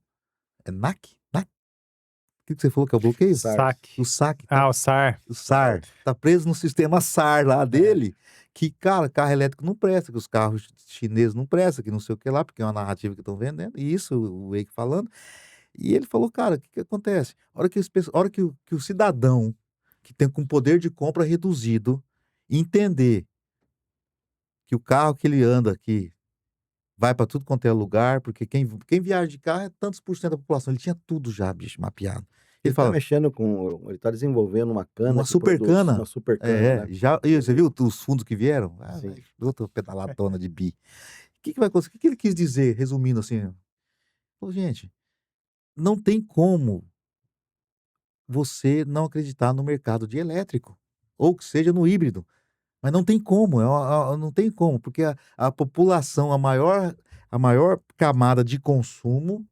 É NAC? NAC? O que você falou que é o bloqueio? SAR. O Saque. saque, tá, Ah, o SAR. o SAR. Tá preso no sistema SAR lá dele. Que, cara, carro elétrico não presta, que os carros chineses não prestam, que não sei o que lá, porque é uma narrativa que estão vendendo. E isso, o Eike falando. E ele falou, cara, o que acontece? A hora que, a hora que o cidadão, que tem com poder de compra reduzido, entender que o carro que ele anda aqui vai para tudo quanto é lugar, porque quem viaja de carro é tantos por cento da população. Ele tinha tudo já, bicho, mapeado. Ele Ele tá fala, mexendo com. Ele tá desenvolvendo uma cana uma que super produz cana. uma super cana, né? Já, e você viu os fundos que vieram? Ah, Sim. velho, outra pedalatona de bi. O que vai acontecer? O que ele quis dizer, resumindo assim? Falou, gente, não tem como você não acreditar no mercado de elétrico, ou que seja no híbrido. Mas não tem como, não tem como, porque a população, a maior camada de consumo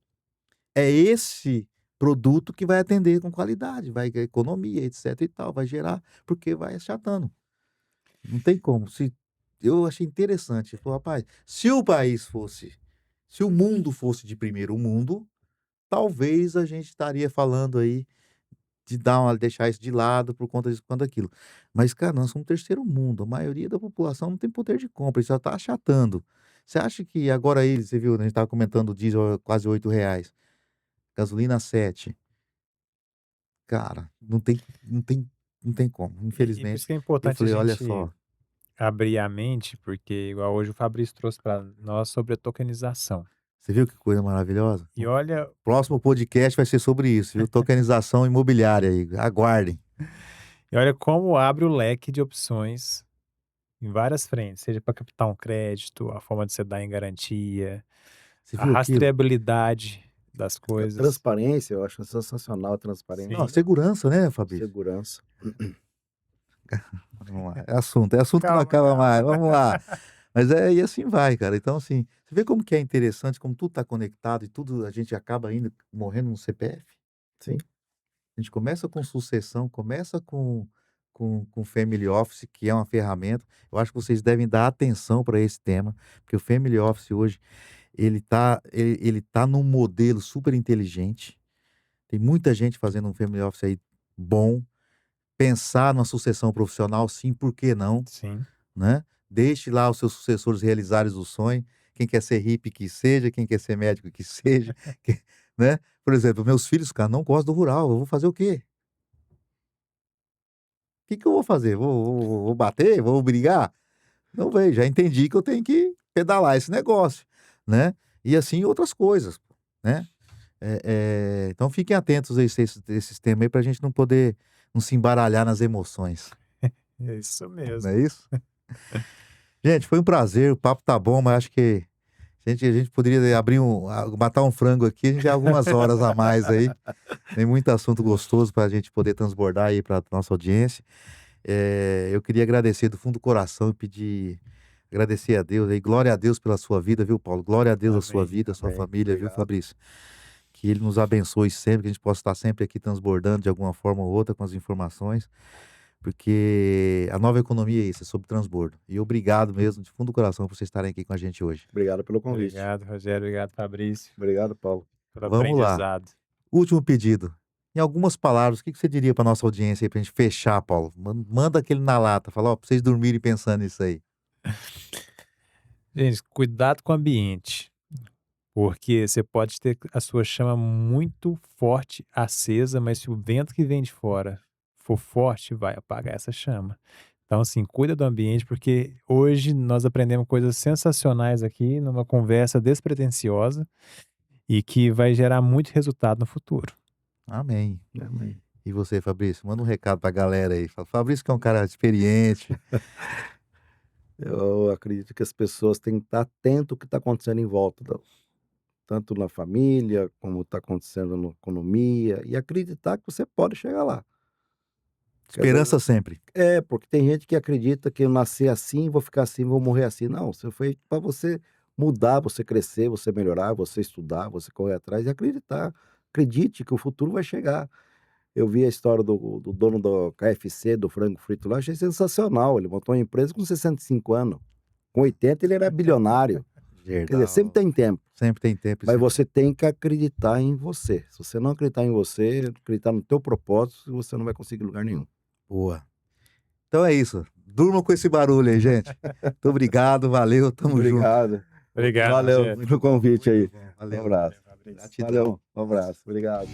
é esse produto que vai atender com qualidade, vai economia, etc e tal, vai gerar, porque vai achatando. Não tem como. Eu achei interessante. Ele falou, rapaz, se o mundo fosse de primeiro mundo, talvez a gente estaria falando aí deixar isso de lado por conta disso, por conta daquilo. Mas, cara, nós somos terceiro mundo, a maioria da população não tem poder de compra, isso já tá achatando. Você acha que agora aí, você viu, né, a gente estava comentando o diesel quase R$ 8, gasolina 7. Cara, não tem como, E por infelizmente. isso que é Eu importante a falei: "Olha gente só", abrir a mente, porque igual hoje o Fabrício trouxe para nós sobre a tokenização. você viu que coisa maravilhosa? E O olha próximo podcast vai ser sobre isso, viu, tokenização imobiliária aí, aguardem. e olha como abre o leque de opções em várias frentes, seja para captar um crédito, a forma de você dar em garantia, Você a viu aquilo? rastreabilidade das A coisas. transparência, eu acho sensacional a Não, a transparência. Sim. segurança, né, Fabrício? Segurança. Vamos lá, é assunto que não Calma, acaba mais, calma. vamos lá. Mas e assim vai, cara. Então, assim, você vê como que é interessante, como tudo está conectado e tudo a gente acaba indo morrendo no CPF? Sim. A gente começa com sucessão, começa com family office, que é uma ferramenta. Eu acho que vocês devem dar atenção para esse tema, porque o family office hoje, ele tá num modelo super inteligente. Tem muita gente fazendo um family office aí bom. Pensar numa sucessão profissional, sim, por que não? Sim. Né? Deixe lá os seus sucessores realizarem o sonho. Quem quer ser hippie que seja, quem quer ser médico que seja, né? Por exemplo, meus filhos, cara, não gostam do rural. Eu vou fazer o quê? O que que eu vou fazer? Vou bater? Vou brigar? Não, veio. Já entendi que eu tenho que pedalar esse negócio, né? E assim outras coisas, né? Então fiquem atentos a esses temas aí para a gente não se embaralhar nas emoções, É isso não mesmo. é isso? Gente, foi um prazer, o papo tá bom, mas acho que a gente poderia matar um frango aqui, a gente já algumas horas a mais aí. Tem muito assunto gostoso para a gente poder transbordar aí para nossa audiência. Eu queria agradecer do fundo do coração e agradecer a Deus aí, glória a Deus pela sua vida, viu, Paulo? Glória a Deus a sua Amém. vida, a sua Amém. família, viu, Obrigado. Fabrício? Que ele nos abençoe sempre, que a gente possa estar sempre aqui transbordando de alguma forma ou outra com as informações. Porque a nova economia é isso, é sobre transbordo. E obrigado mesmo, de fundo do coração, por vocês estarem aqui com a gente hoje. Obrigado pelo convite. Obrigado, Rogério. Obrigado, Fabrício, Obrigado, Paulo. pelo Vamos lá. aprendizado. Último pedido. Em algumas palavras, o que você diria para nossa audiência aí, para a gente fechar, Paulo? Manda aquele na lata, fala, ó, para vocês dormirem pensando nisso aí. Gente, cuidado com o ambiente, porque você pode ter a sua chama muito forte acesa, mas se o vento que vem de fora for forte, vai apagar essa chama. Então, assim, cuida do ambiente, porque hoje nós aprendemos coisas sensacionais aqui numa conversa despretensiosa e que vai gerar muito resultado no futuro. Amém. Amém. E você, Fabrício? Manda um recado pra galera aí. Fala, Fabrício que é um cara experiente. Eu acredito que as pessoas têm que estar atento ao que está acontecendo em volta, tanto na família, como está acontecendo na economia, e acreditar que você pode chegar lá. Porque às Esperança vezes sempre. porque tem gente que acredita que eu nasci assim, vou ficar assim, vou morrer assim. Não, você foi para você mudar, você crescer, você melhorar, você estudar, você correr atrás e acreditar. Acredite que o futuro vai chegar. Eu vi a história do dono do KFC, do frango frito lá, achei sensacional. Ele montou uma empresa com 65 anos. Com 80 ele era bilionário. Quer dizer, sempre Verdade. tem tempo, Sempre tem tempo. mas você tem que acreditar em você. Se você não acreditar em você, acreditar no teu propósito, você não vai conseguir lugar nenhum. Boa. Então é isso. Durmam com esse barulho aí, gente. Muito obrigado, valeu, tamo junto. Obrigado. Obrigado, Valeu Rogério. pelo convite aí. Valeu. Um abraço. Fabrício. Gratidão. Valeu, um abraço. Obrigado.